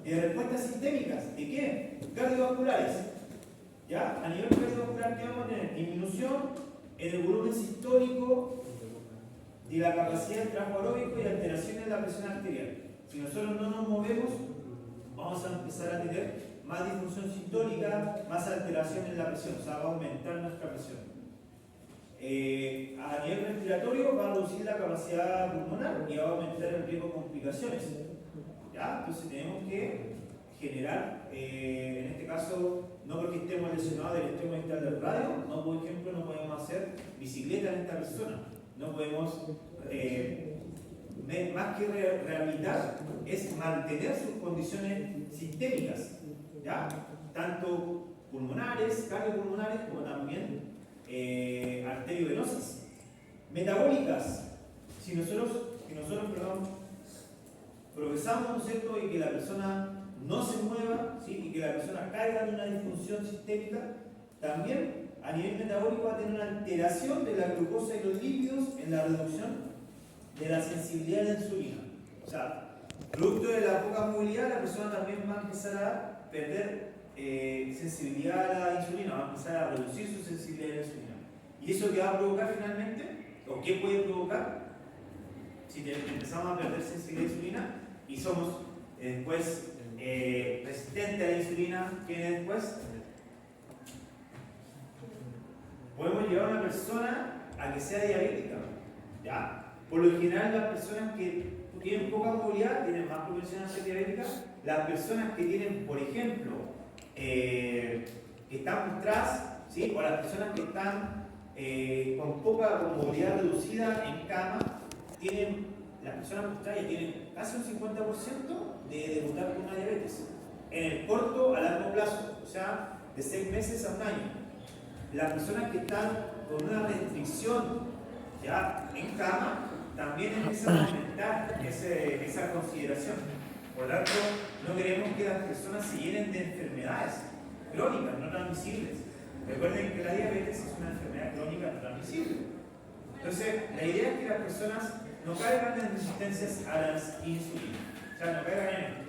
respuestas sistémicas. ¿De qué? Cardiovasculares. ¿Ya? A nivel cardiovascular, ¿qué vamos a tener? Disminución en el volumen sistólico de la capacidad del trabajo aeróbico y alteraciones en la presión arterial. Si nosotros no nos movemos, vamos a empezar a tener más disfunción sistólica, más alteración en la presión, o sea, va a aumentar nuestra presión. A nivel respiratorio va a reducir la capacidad pulmonar y va a aumentar el riesgo de complicaciones. ¿Ya? Entonces tenemos que generar, en este caso, no porque estemos lesionados del extremo distal del radio, no, por ejemplo, no podemos hacer bicicleta en esta persona, no podemos, más que rehabilitar, es mantener sus condiciones sistémicas, ¿ya? Tanto pulmonares, cardiopulmonares, como también arteriovenosas. Metabólicas, si nosotros progresamos, ¿no es cierto?, y que la persona no se mueva, ¿sí?, y que la persona caiga en una disfunción sistémica, también a nivel metabólico va a tener una alteración de la glucosa y los lípidos en la reducción de la sensibilidad a la insulina. O sea, producto de la poca movilidad, la persona también va a empezar a perder sensibilidad a la insulina, va a empezar a reducir su sensibilidad a la insulina. ¿Y eso qué va a provocar finalmente? ¿O qué puede provocar? Si empezamos a perder sensibilidad a la insulina y somos después resistentes a la insulina, ¿qué viene después? Podemos llevar a una persona a que sea diabética, ¿ya? Por lo general, las personas que tienen poca movilidad tienen más propensión a ser diabéticas. Las personas que tienen, por ejemplo, que están postradas, ¿sí?, o las personas que están con poca movilidad reducida en cama, las personas postradas ya tienen casi un 50% de debutar con una diabetes. En el corto a largo plazo, o sea, de 6 meses a un año. Las personas que están con una restricción ya en cama, también empiezan a aumentar esa consideración. Por lo tanto, no queremos que las personas se llenen de enfermedades crónicas, no transmisibles. Recuerden que la diabetes es una enfermedad crónica no transmisible. Entonces, la idea es que las personas no caigan en resistencias a las insulinas. O sea, no caigan en esto.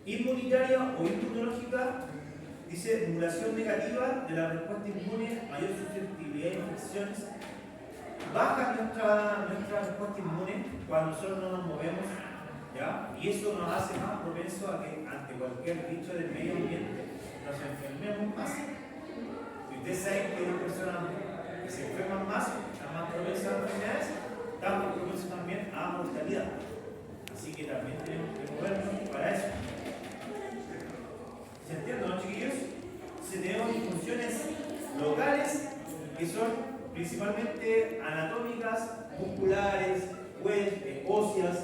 Inmunitaria o inmunológica, dice modulación negativa de la respuesta inmune, mayor susceptibilidad a infecciones. Baja nuestra respuesta inmune cuando nosotros no nos movemos, ¿ya? Y eso nos hace más propenso a que ante cualquier bicho del medio ambiente nos enfermemos más. Si ustedes saben que una persona que se enferma más, está más propensa a enfermedades, está más propensa también a mortalidad. Así que también tenemos que movernos para eso. ¿Se entiende, no, chiquillos? Si tenemos disfunciones locales que son principalmente anatómicas, musculares, óseas,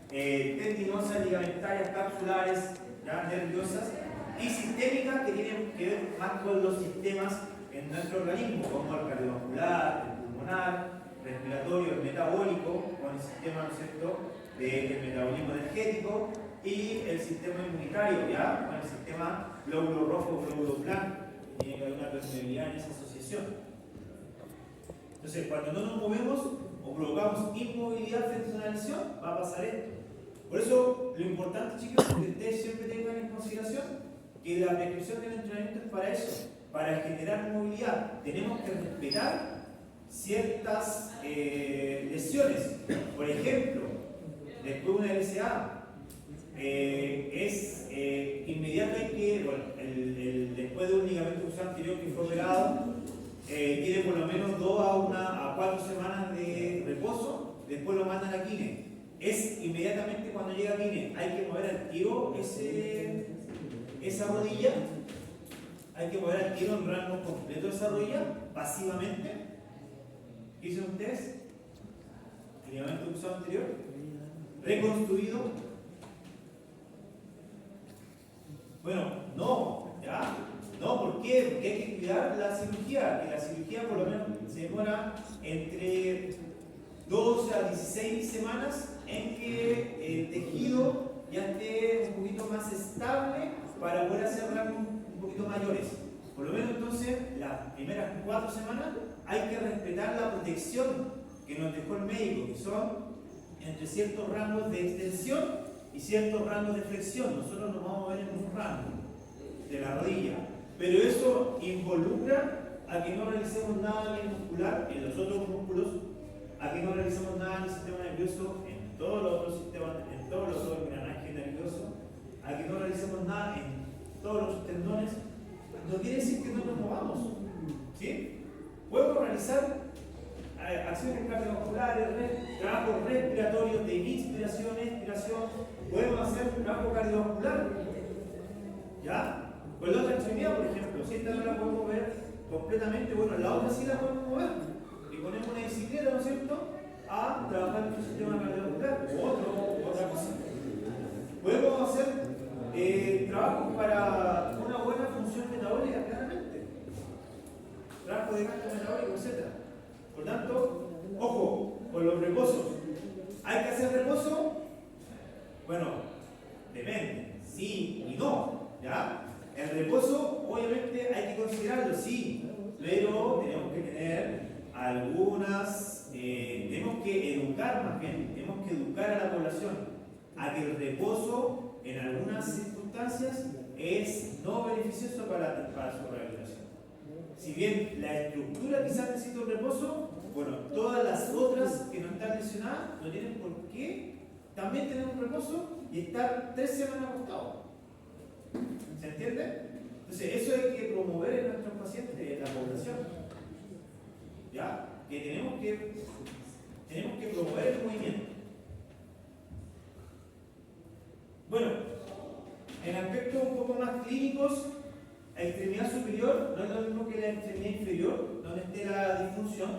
tendinosas, ligamentarias, capsulares, ¿ya?, nerviosas, y sistémicas que tienen que ver más con los sistemas en nuestro organismo, como el cardiovascular, el pulmonar, respiratorio, el metabólico, con el sistema, ¿no es cierto?, del metabolismo energético, y el sistema inmunitario, ¿ya?, con el sistema glóbulo rojo, glóbulo blanco. Tiene que haber una permeabilidad en esa asociación. Entonces, cuando no nos movemos o provocamos inmovilidad frente a una lesión, va a pasar esto. Por eso, lo importante, chicos, es que ustedes siempre tengan en consideración que la prescripción del entrenamiento es para eso, para generar movilidad. Tenemos que respetar ciertas lesiones. Por ejemplo, después de una LCA, es inmediato que, bueno, después de un ligamento cruzado anterior que fue operado, tiene por lo menos 2 a 4 semanas de reposo, después lo mandan a Kine. Es inmediatamente cuando llega a Kine, hay que mover al tiro esa rodilla, hay que mover al tiro en rango completo esa rodilla, pasivamente. ¿Qué dicen ustedes? El ligamento cruzado anterior, reconstruido. Bueno, no, ¿ya? No, ¿por qué? Porque hay que cuidar la cirugía, que la cirugía por lo menos se demora entre 12 a 16 semanas en que el tejido ya esté un poquito más estable para poder hacer rangos un poquito mayores. Por lo menos entonces, las primeras 4 semanas hay que respetar la protección que nos dejó el médico, que son entre ciertos rangos de extensión y ciertos rangos de flexión. Nosotros nos vamos a mover en un rango de la rodilla, pero eso involucra a que no realicemos nada a nivel muscular en los otros músculos, a que no realicemos nada en el sistema nervioso, en todos los otros sistemas, en todos los otros engranajes nerviosos, a que no realicemos nada en todos los tendones. No quiere decir que no nos movamos, ¿sí? Podemos realizar acciones cardiovasculares, trabajos respiratorios de inspiración, expiración. Podemos hacer trabajo cardiovascular, ¿ya? Con la otra extremidad, por ejemplo, si esta no la podemos mover completamente, bueno, la otra sí la podemos mover. Y ponemos una bicicleta, ¿no es cierto?, a trabajar en nuestro sistema cardiovascular, o otra cosa. Podemos hacer trabajos para una buena función metabólica, claramente. Trabajo de gasto metabólico, etc. Por tanto, ojo, con los reposos. ¿Hay que hacer reposo? Bueno, depende, sí y no, ¿ya? El reposo, obviamente, hay que considerarlo, sí, pero tenemos que tener tenemos que educar más bien, tenemos que educar a la población a que el reposo, en algunas circunstancias, es no beneficioso para su rehabilitación. Si bien la estructura quizás necesita un reposo, bueno, todas las otras que no están lesionadas no tienen por qué también tener un reposo y estar 3 semanas acostados. ¿Se entiende? Entonces, eso hay que promover en nuestros pacientes, en la población. ¿Ya? Que tenemos que promover el movimiento. Bueno, en aspectos un poco más clínicos, la extremidad superior no es lo mismo que la extremidad inferior, donde esté la disfunción.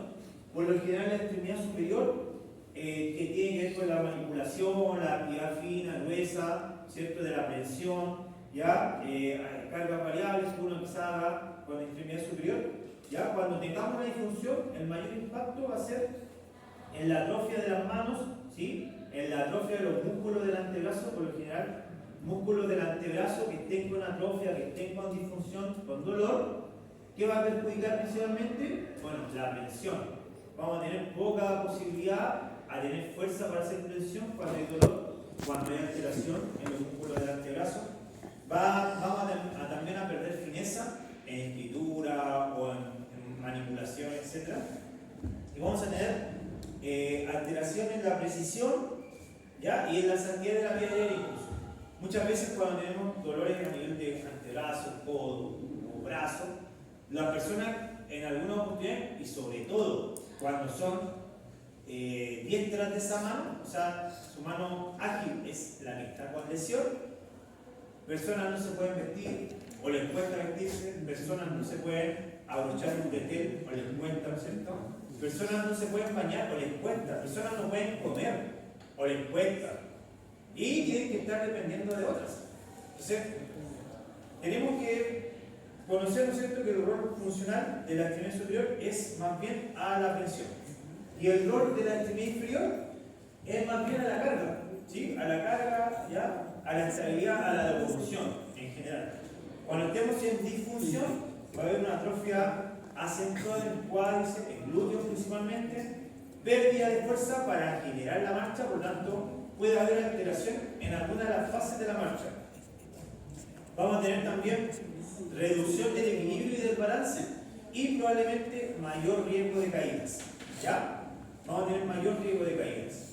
Por lo general, la extremidad superior, que tiene que ver con la manipulación, la actividad fina, gruesa, ¿cierto?, de la presión, ¿ya? Cargas variables que uno haga con la extremidad superior, ¿ya? Cuando tengamos una disfunción, el mayor impacto va a ser en la atrofia de las manos, ¿sí?, en la atrofia de los músculos del antebrazo, por lo general, músculos del antebrazo que estén con atrofia, que estén con disfunción, con dolor. ¿Qué va a perjudicar principalmente? Bueno, la presión. Vamos a tener poca posibilidad a tener fuerza para hacer presión cuando hay dolor, cuando hay alteración en los músculos del antebrazo. Vamos también a perder fineza en escritura o en manipulación, etc. Y vamos a tener alteración en la precisión, ¿ya?, y en la santidad de la vía aérea incluso. Muchas veces cuando tenemos dolores a nivel de antebrazo, codo o brazo, las personas en algunas oportunidades, y sobre todo cuando son diestras de esa mano, o sea, su mano ágil es la que está con lesión, personas no se pueden vestir o les cuesta vestirse, personas no se pueden abrochar un pretel o les cuesta, ¿no es cierto? Personas no se pueden bañar o les cuesta, personas no pueden comer o les cuesta. Y tienen que estar dependiendo de otras. Entonces, tenemos que conocer, ¿no es cierto?, que el rol funcional de la extremidad superior es más bien a la presión. Y el rol de la extremidad inferior es más bien a la carga, ¿sí? A la carga, ¿ya?, a la estabilidad, a la locomoción en general. Cuando estemos en disfunción, va a haber una atrofia acentuada en el cuádriceps, en glúteos principalmente, pérdida de fuerza para generar la marcha, por tanto, puede haber alteración en alguna de las fases de la marcha. Vamos a tener también reducción del equilibrio y del balance y probablemente mayor riesgo de caídas. ¿Ya? Vamos a tener mayor riesgo de caídas.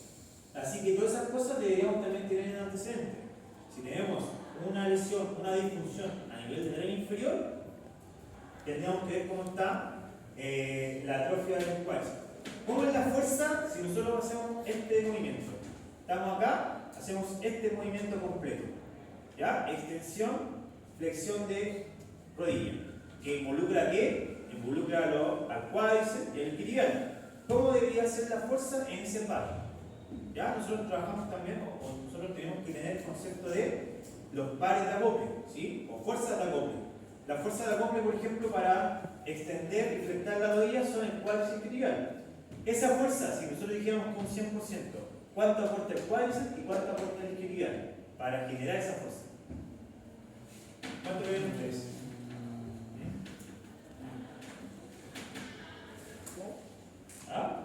Así que todas esas cosas deberíamos también tener en antecedente. Si tenemos una lesión, una disfunción a nivel del tren inferior, tendríamos que ver cómo está la atrofia de los cuádriceps. ¿Cómo es la fuerza si nosotros hacemos este movimiento? Estamos acá, hacemos este movimiento completo. ¿Ya? Extensión, flexión de rodilla. ¿Que involucra qué? Involucra al cuádriceps y al isquiotibial. ¿Cómo debería ser la fuerza en ese par? ¿Ya? Nosotros trabajamos también, o nosotros tenemos que tener el concepto de los pares de acople, ¿sí? O fuerzas de acople. Las fuerzas de acople, por ejemplo, para extender y fletar la rodilla son el cuádriceps isquiotibial. Esa fuerza, si nosotros dijéramos con un 100%, ¿cuánto aporta el cuádriceps y cuánto aporta el isquiotibial para generar esa fuerza? ¿Cuánto ven ustedes? ¿Ah?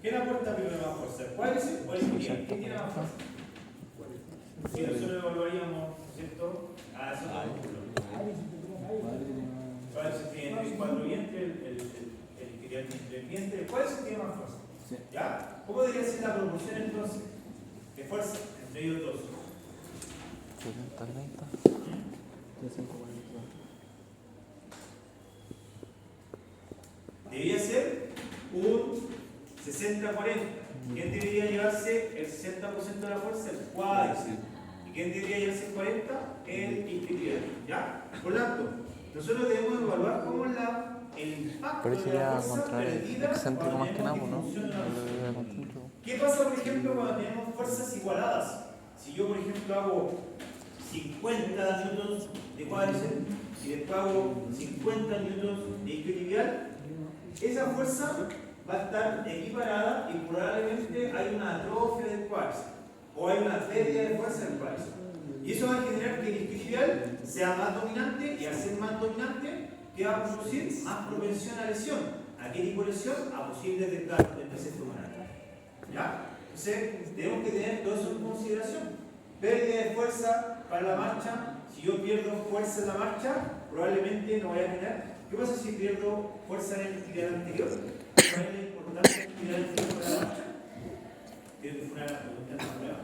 ¿Quién aporta primero más fuerza? ¿El cuádriceps o el isquiotibial? ¿Quién tiene más fuerza? Si nosotros evaluaríamos, ¿cierto? A esos dos músculos. El cuádriceps tiene 4 vientres, el isquiotibial tiene 3 vientres, el cuádriceps tiene más fuerza. ¿Ya? ¿Cómo debería ser la proporción entonces de fuerza entre ellos dos? 70-30. Debería ser un 60-40. ¿Quién debería llevarse el 60% de la fuerza? El cuádriceps. ¿Y quién debería llevarse el 40%? El isquiotibial. ¿Ya? Por lo tanto, nosotros debemos evaluar cómo el impacto Pero de sería la fuerza contra el perdida excéntrico cuando más que nada, tenemos ¿no? disfunción de la fuerza. El concéntrico. ¿Qué pasa, por ejemplo, cuando tenemos fuerzas igualadas? Si yo, por ejemplo, hago 50 newtons de cuádriceps y después hago 50 newtons de isquiotibial, esa fuerza va a estar equiparada y probablemente hay una atrofia del cuádriceps o hay una pérdida de fuerza del cuádriceps. Y eso va a generar que el isquiotibial sea más dominante y al ser más dominante, ¿qué va a producir? Más propensión a lesión. ¿A qué tipo de lesión? A posibles desgarros del precepto humanal. ¿Ya? Entonces, tenemos que tener todo eso en consideración. Pérdida de fuerza para la marcha. Si yo pierdo fuerza en la marcha, probablemente no vaya a tener. ¿Qué pasa si pierdo fuerza en el isquiotibial anterior? ¿Cuál es la importancia del isquiotibial anterior para la marcha? Creo que fue una pregunta nueva.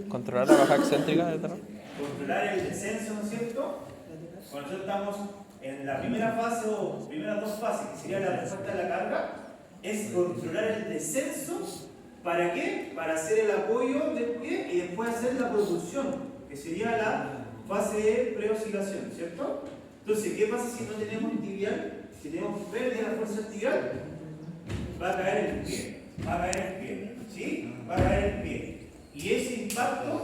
Controlar la baja excéntrica de terreno. Controlar el descenso, ¿no es cierto? Cuando nosotros estamos en la primera fase o primeras dos fases, que sería la respuesta a la carga, es controlar el descenso. ¿Para qué? Para hacer el apoyo del pie y después hacer la propulsión, que sería la fase de preoscilación, ¿cierto? Entonces, ¿qué pasa si no tenemos tibial? Si tenemos pérdida de fuerza tibial, va a caer el pie, va a caer el pie, ¿sí? Va a caer el pie. Y ese impacto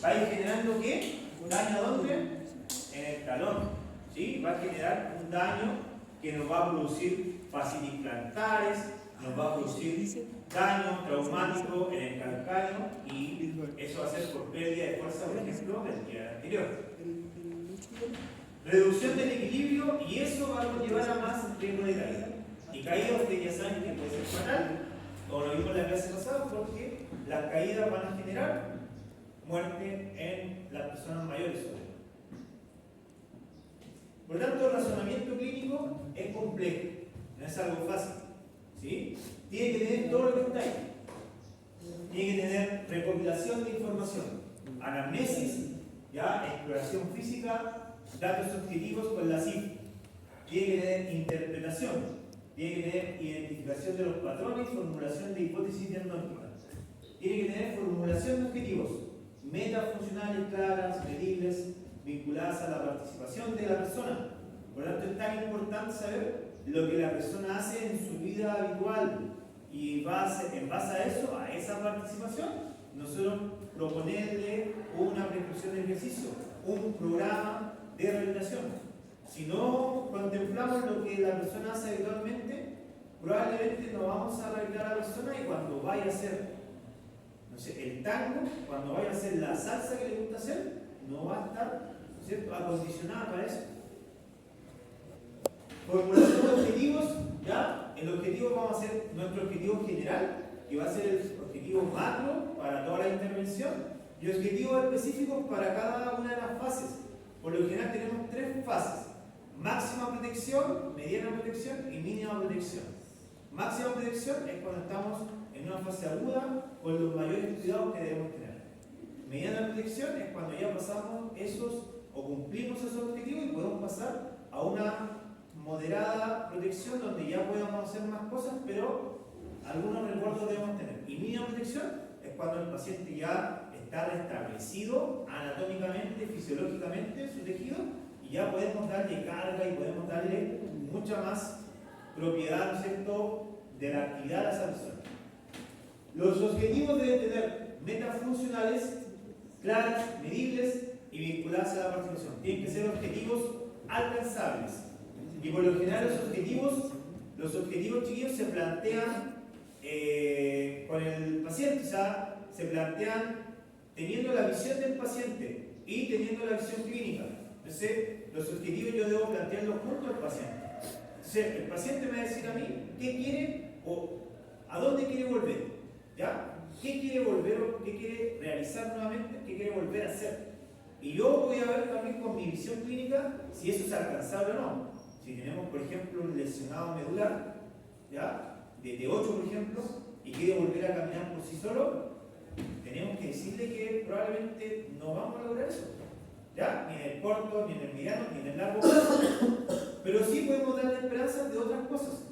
va a ir generando ¿qué? ¿Daño a dónde? En el talón, ¿sí? Va a generar un daño que nos va a producir fascitis plantares, nos va a producir daño traumático en el calcáneo y eso va a ser por pérdida de fuerza, por ejemplo, del pie anterior. Reducción del equilibrio y eso va a conllevar a más riesgo de caída. Y caída ustedes ya saben que puede ser fatal, como lo vimos en la clase pasada, porque las caídas van a generar muerte en las personas mayores sobre todo. Por lo tanto, el razonamiento clínico es complejo, no es algo fácil, ¿sí? Tiene que tener todo lo que está ahí. Tiene que tener recopilación de información, anamnesis, ya, exploración física, datos objetivos con la CIF. Tiene que tener interpretación, tiene que tener identificación de los patrones, formulación de hipótesis diagnósticas. Tiene que tener formulación de objetivos, metas funcionales claras, medibles, vinculadas a la participación de la persona. Por lo tanto, es tan importante saber lo que la persona hace en su vida habitual y en base a eso, a esa participación, nosotros proponerle una prescripción de ejercicio, un programa de rehabilitación. Si no contemplamos lo que la persona hace habitualmente, probablemente no vamos a rehabilitar a la persona y cuando vaya a hacer, no sé, el tango, cuando vaya a hacer la salsa que le gusta hacer, no va a estar, ¿cierto?, acondicionada para eso. Formulación de objetivos, ya, el objetivo vamos a hacer nuestro objetivo general, que va a ser el objetivo macro para toda la intervención, y objetivos específicos para cada una de las fases. Por lo general tenemos 3 fases: máxima protección, mediana protección y mínima protección. Máxima protección es cuando estamos en una fase aguda con los mayores cuidados que debemos tener. Mediana protección es cuando ya pasamos esos o cumplimos esos objetivos y podemos pasar a una moderada protección donde ya podemos hacer más cosas, pero algunos resguardos debemos tener. Y mínima protección es cuando el paciente ya está restablecido anatómicamente, fisiológicamente su tejido y ya podemos darle carga y podemos darle mucha más propiedad, ¿no es cierto?, de la actividad de esa persona. Los objetivos deben tener metas funcionales claras, medibles y vinculadas a la participación. Tienen que ser objetivos alcanzables. Y por lo general los objetivos chiquillos se plantean con el paciente, o sea, se plantean teniendo la visión del paciente y teniendo la visión clínica. Entonces, los objetivos yo debo plantearlos junto al paciente. Entonces, el paciente me va a decir a mí qué quiere o ¿A dónde quiere volver? ¿Ya? ¿Qué quiere volver o qué quiere realizar nuevamente? ¿Qué quiere volver a hacer? Y yo voy a ver también con mi visión clínica si eso es alcanzable o no. Si tenemos, por ejemplo, un lesionado medular, ¿ya? De T8, por ejemplo, y quiere volver a caminar por sí solo, tenemos que decirle que probablemente no vamos a lograr eso. ¿Ya? Ni en el corto, ni en el mediano, ni en el largo plazo. Pero sí podemos darle esperanzas de otras cosas.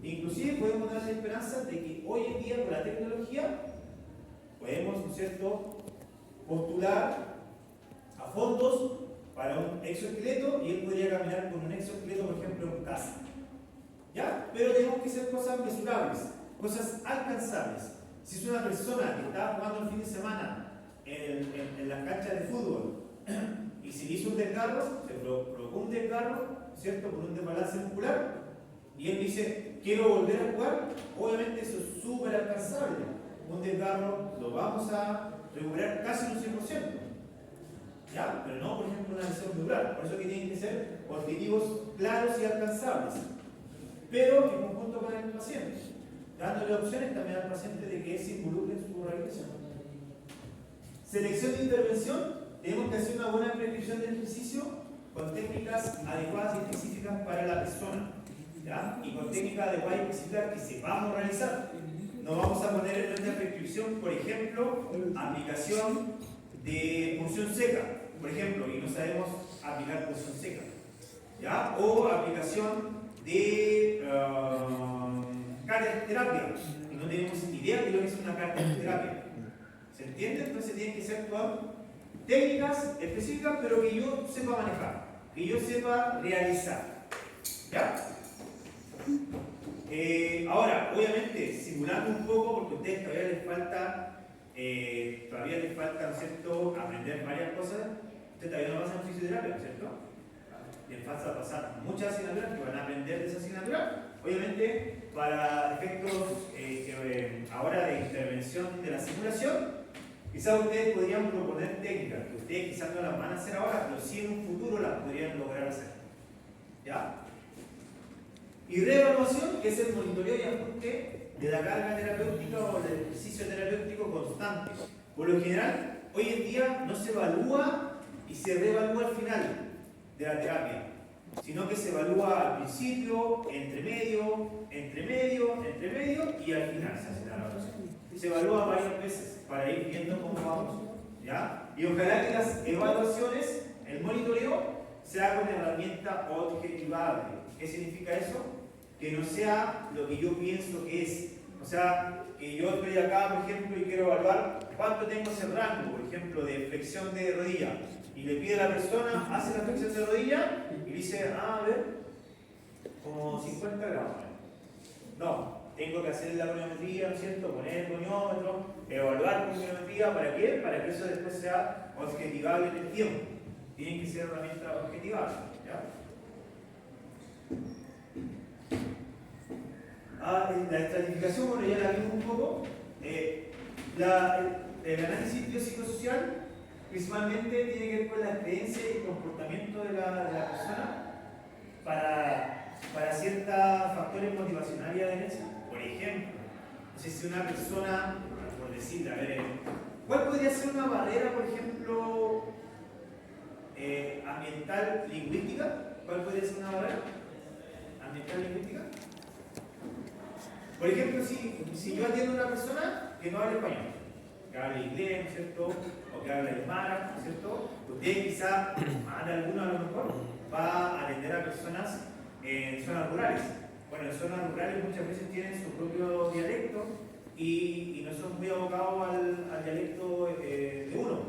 Inclusive podemos darle esperanzas de que hoy en día con la tecnología podemos, ¿no es cierto?, postular a fondos para un exoesqueleto y él podría caminar con un exoesqueleto, por ejemplo, en casa. ¿Ya? Pero tenemos que hacer cosas mesurables, cosas alcanzables. Si es una persona que está jugando el fin de semana en las canchas de fútbol y se hizo un desgarro, se provocó un desgarro, ¿cierto?, por un desbalance muscular, y él dice, quiero volver a jugar, obviamente eso es súper alcanzable. Un desgarro lo vamos a recuperar casi un 100%. ¿Ya? Pero no, por ejemplo, una lesión medular. Por eso que tienen que ser objetivos claros y alcanzables. Pero en conjunto con el paciente, dándole opciones también al paciente de que él se involucre en su rehabilitación. Selección de intervención, tenemos que hacer una buena prescripción de ejercicio con técnicas adecuadas y específicas para la persona. ¿Ya? Y con técnicas adecuadas y específicas que sepamos realizar. No vamos a poner en nuestra prescripción, por ejemplo, aplicación de punción seca, por ejemplo, y no sabemos aplicar punción seca. ¿Ya? O aplicación de cardiaterapia, y no tenemos idea de lo que es una cardiaterapia. ¿Se entiende? Entonces tienen que ser todas técnicas específicas, pero que yo sepa manejar, que yo sepa realizar. ¿Ya? Ahora, obviamente, simulando un poco, porque a ustedes todavía les falta, ¿no es cierto?, aprender varias cosas. Ustedes todavía no pasan fisioterapia, ¿no es cierto? Les falta pasar muchas asignaturas que van a aprender de esa asignatura. Obviamente, para efectos ahora de intervención de la simulación, quizás ustedes podrían proponer técnicas que ustedes quizás no las van a hacer ahora, pero sí en un futuro las podrían lograr hacer. ¿Ya? Y reevaluación, que es el monitoreo y ajuste de la carga terapéutica o del ejercicio terapéutico constante. Por lo general, hoy en día no se evalúa y se reevalúa al final de la terapia, sino que se evalúa al principio, entre medio y al final se hace la evaluación. Se evalúa varias veces para ir viendo cómo vamos. ¿Ya? Y ojalá que las evaluaciones, el monitoreo, sea con herramienta objetivable. ¿Qué significa eso? Que no sea lo que yo pienso que es. O sea, que yo estoy acá, por ejemplo, y quiero evaluar cuánto tengo ese rango, por ejemplo, de flexión de rodilla. Y le pide a la persona, hace la flexión de rodilla y dice, a ver, como 50 gramos. No, tengo que hacer la goniometría, ¿no es cierto? Poner el goniómetro, evaluar con goniometría, ¿para qué? Para que eso después sea objetivable en el tiempo. Tienen que ser herramientas objetivables. ¿Ya? La estratificación, bueno, ya la vimos un poco. El análisis biopsicosocial principalmente tiene que ver con la creencia y el comportamiento de la persona para ciertos factores motivacionales y adherencia. Por ejemplo, no sé si una persona, por decir, a ver, ¿cuál podría ser una barrera, por ejemplo, ambiental lingüística? ¿Cuál podría ser una barrera ambiental lingüística? Por ejemplo, si yo atiendo a una persona que no habla español, que habla inglés, ¿no es cierto?, o que habla alemán, ¿no es cierto?, usted quizá, más de alguno a lo mejor, va a atender a personas en zonas rurales. Bueno, en zonas rurales muchas veces tienen su propio dialecto y no son muy abocados al dialecto de uno.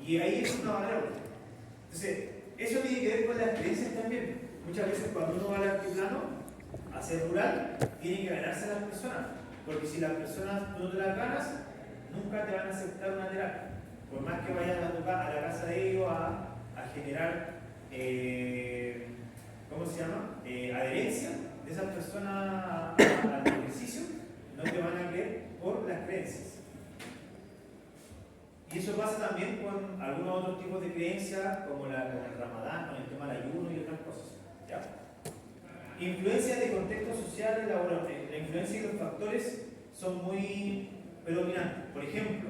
Y ahí es una barrera. Entonces, eso tiene que ver con las creencias también. Muchas veces cuando uno va al altiplano, a ser rural, tiene que ganarse a las personas, porque si las personas no te las ganas, nunca te van a aceptar una terapia, por más que vayas a la casa de ellos a generar, ¿cómo se llama? Adherencia de esas personas al ejercicio, no te van a querer por las creencias. Y eso pasa también con algunos otros tipos de creencias, como el Ramadán, con el tema del ayuno y otras cosas. ¿Ya? Influencia de contexto social y laboral. La influencia de los factores son muy predominantes. Por ejemplo,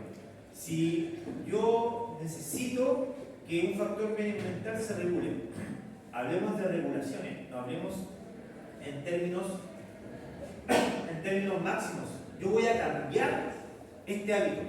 si yo necesito que un factor medioambiental se regule, hablemos de regulaciones, no hablemos en términos máximos. Yo voy a cambiar este hábito.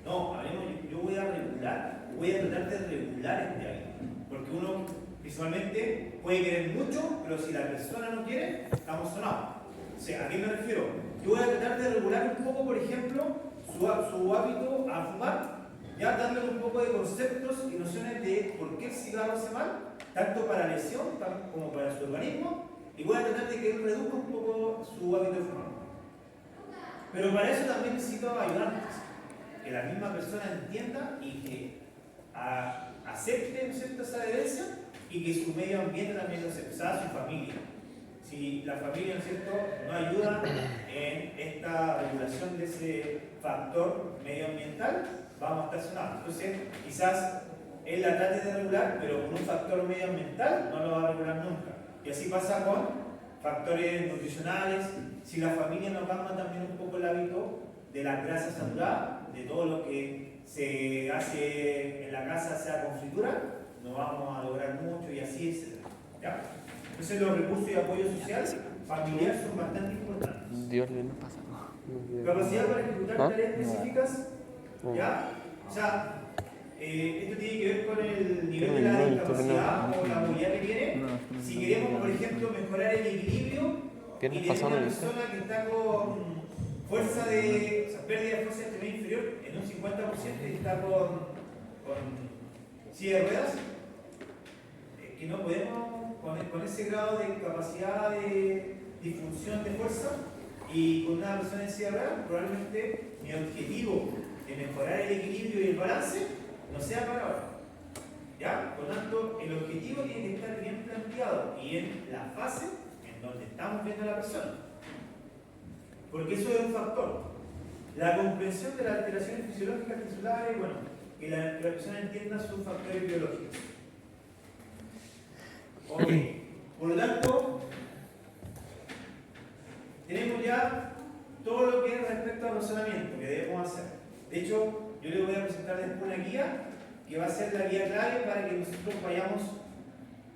No, hablemos, yo voy a regular, voy a tratar de regular este hábito. Porque uno visualmente puede querer mucho, pero si la persona no quiere, estamos sonados. O sea, ¿a qué me refiero? Yo voy a tratar de regular un poco, por ejemplo, su hábito a fumar, ya dándole un poco de conceptos y nociones de por qué el cigarro hace mal, tanto para la lesión como para su organismo, y voy a tratar de que él reduzca un poco su hábito de fumar. Pero para eso también necesito ayudantes, que la misma persona entienda y que acepte, ¿no es cierto?, esa adherencia, y que su medio ambiente también lo acepte, o sea, su familia. Si la familia, ¿no es cierto?, no ayuda en esta regulación de ese factor medioambiental, vamos a estar sonados. Entonces, quizás él la trate de regular, pero con un factor medioambiental no lo va a regular nunca. Y así pasa con factores nutricionales. Si la familia no cambia también un poco el hábito de las grasas saturadas, de todo lo que se hace en la casa, sea con fritura, no vamos a lograr mucho y así, etc. ¿Ya? Entonces los recursos de apoyo social familiar son bastante importantes. Dios le no pasa. Capacidad para ejecutar tareas específicas, ¿ya? O sea, esto tiene que ver con el nivel de la discapacidad o la movilidad que tiene. Si queremos, por ejemplo, mejorar el equilibrio y tener una persona que está con fuerza de, o sea, pérdida de fuerza extremidad inferior en un 50% y está con silla de ruedas, que no podemos, con ese grado de capacidad de disfunción de fuerza y con una persona en silla de ruedas, probablemente mi objetivo de mejorar el equilibrio y el balance no sea para ahora. ¿Ya? Por lo tanto, el objetivo tiene que estar bien planteado y en la fase en donde estamos viendo a la persona. Porque eso es un factor. La comprensión de las alteraciones fisiológicas tisulares, bueno, que la persona entienda sus factores biológicos. Ok. Por lo tanto, tenemos ya todo lo que es respecto al razonamiento que debemos hacer. De hecho, yo les voy a presentar después una guía que va a ser la guía clave para que nosotros vayamos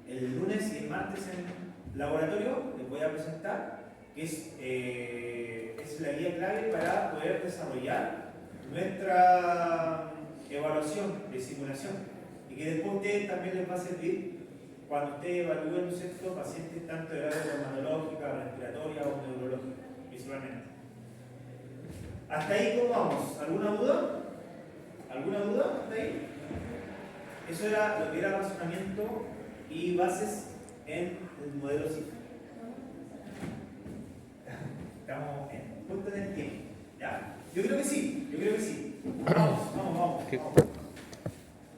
el lunes y el martes en laboratorio. Les voy a presentar que es la guía clave para poder desarrollar nuestra evaluación de simulación y que después a ustedes también les va a servir cuando ustedes evalúen, ¿no es cierto?, pacientes tanto de área reumatológica, respiratoria o neurológica, visualmente. ¿Hasta ahí cómo vamos? ¿Alguna duda? ¿Alguna duda hasta ahí? Eso era lo que era razonamiento y bases en el modelo CIF. Estamos en punto del tiempo. ¿Ya? Yo creo que sí, Vamos.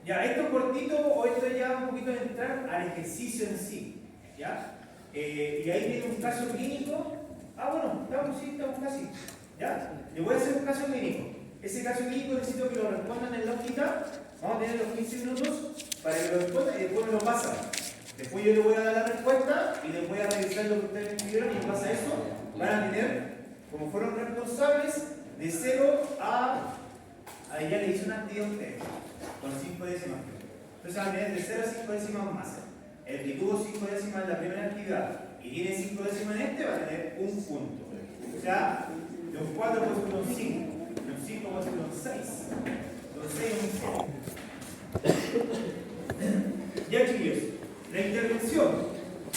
Ya, esto es cortito, o esto ya un poquito de entrar al ejercicio en sí. ¿Ya? Y ahí viene un caso clínico. Bueno, estamos casi. ¿Ya? Le voy a hacer un caso clínico. Ese caso clínico necesito que lo respondan en la hojita. Vamos a tener los 15 minutos para que lo respondan y después me lo pasan. Después yo le voy a dar la respuesta y les voy a revisar lo que ustedes me pidieron y en base a eso van a tener, como fueron responsables, de 0 a... Ahí ya le hice una actividad a ustedes, con 5 décimas. Entonces van a tener de 0 a 5 décimas más. El que tuvo 5 décimas en la primera actividad y tiene 5 décimas en este va a tener un punto. O sea, de un 4 puede ser un 5, de un 5 puede ser un 6, de un 6 un 7. Ya, chiquillos, la intervención.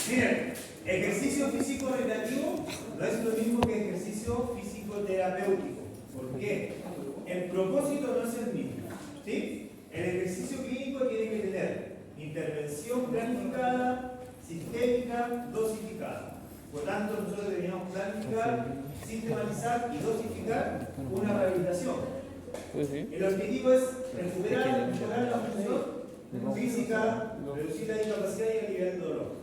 Miren, ejercicio físico recreativo no es lo mismo que ejercicio físico terapéutico. ¿Por qué? El propósito no es el mismo. ¿Sí? El ejercicio clínico tiene que tener intervención planificada, sistémica, dosificada. Por tanto, nosotros deberíamos planificar, sistematizar y dosificar una rehabilitación. El objetivo es recuperar, mejorar la función física, reducir la discapacidad y aliviar el dolor.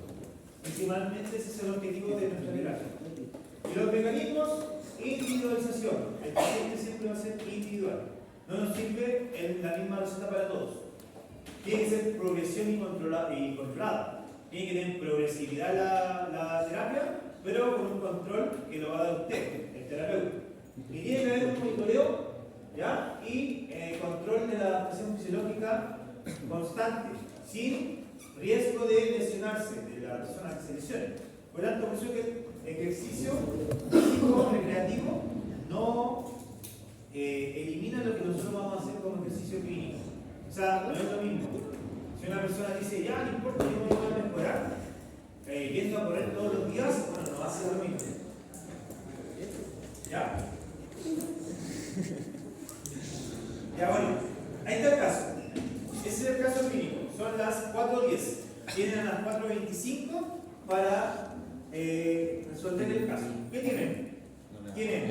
Principalmente ese es el objetivo de nuestra terapia. Y los mecanismos, individualización. El paciente siempre va a ser individual. No nos sirve en la misma receta para todos. Tiene que ser progresión y controlada. Tiene que tener progresividad la terapia, pero con un control que lo va a dar usted, el terapeuta. Y tiene que haber un monitoreo, ¿ya? Y control de la presión fisiológica constante, sin riesgo de lesionarse de la persona que se lesione. Por lo tanto, por eso que el ejercicio físico recreativo no elimina lo que nosotros vamos a hacer como ejercicio clínico. O sea, no es lo mismo. Si una persona dice, ya, no importa, yo me voy a mejorar, yendo a correr todos los días, bueno, no va a ser lo mismo. ¿Ya? Ya, bueno, ahí está el caso. Ese es el caso clínico. Son las 4:10. Tienen a las 4:25 para resolver el caso. ¿Qué tienen? Tienen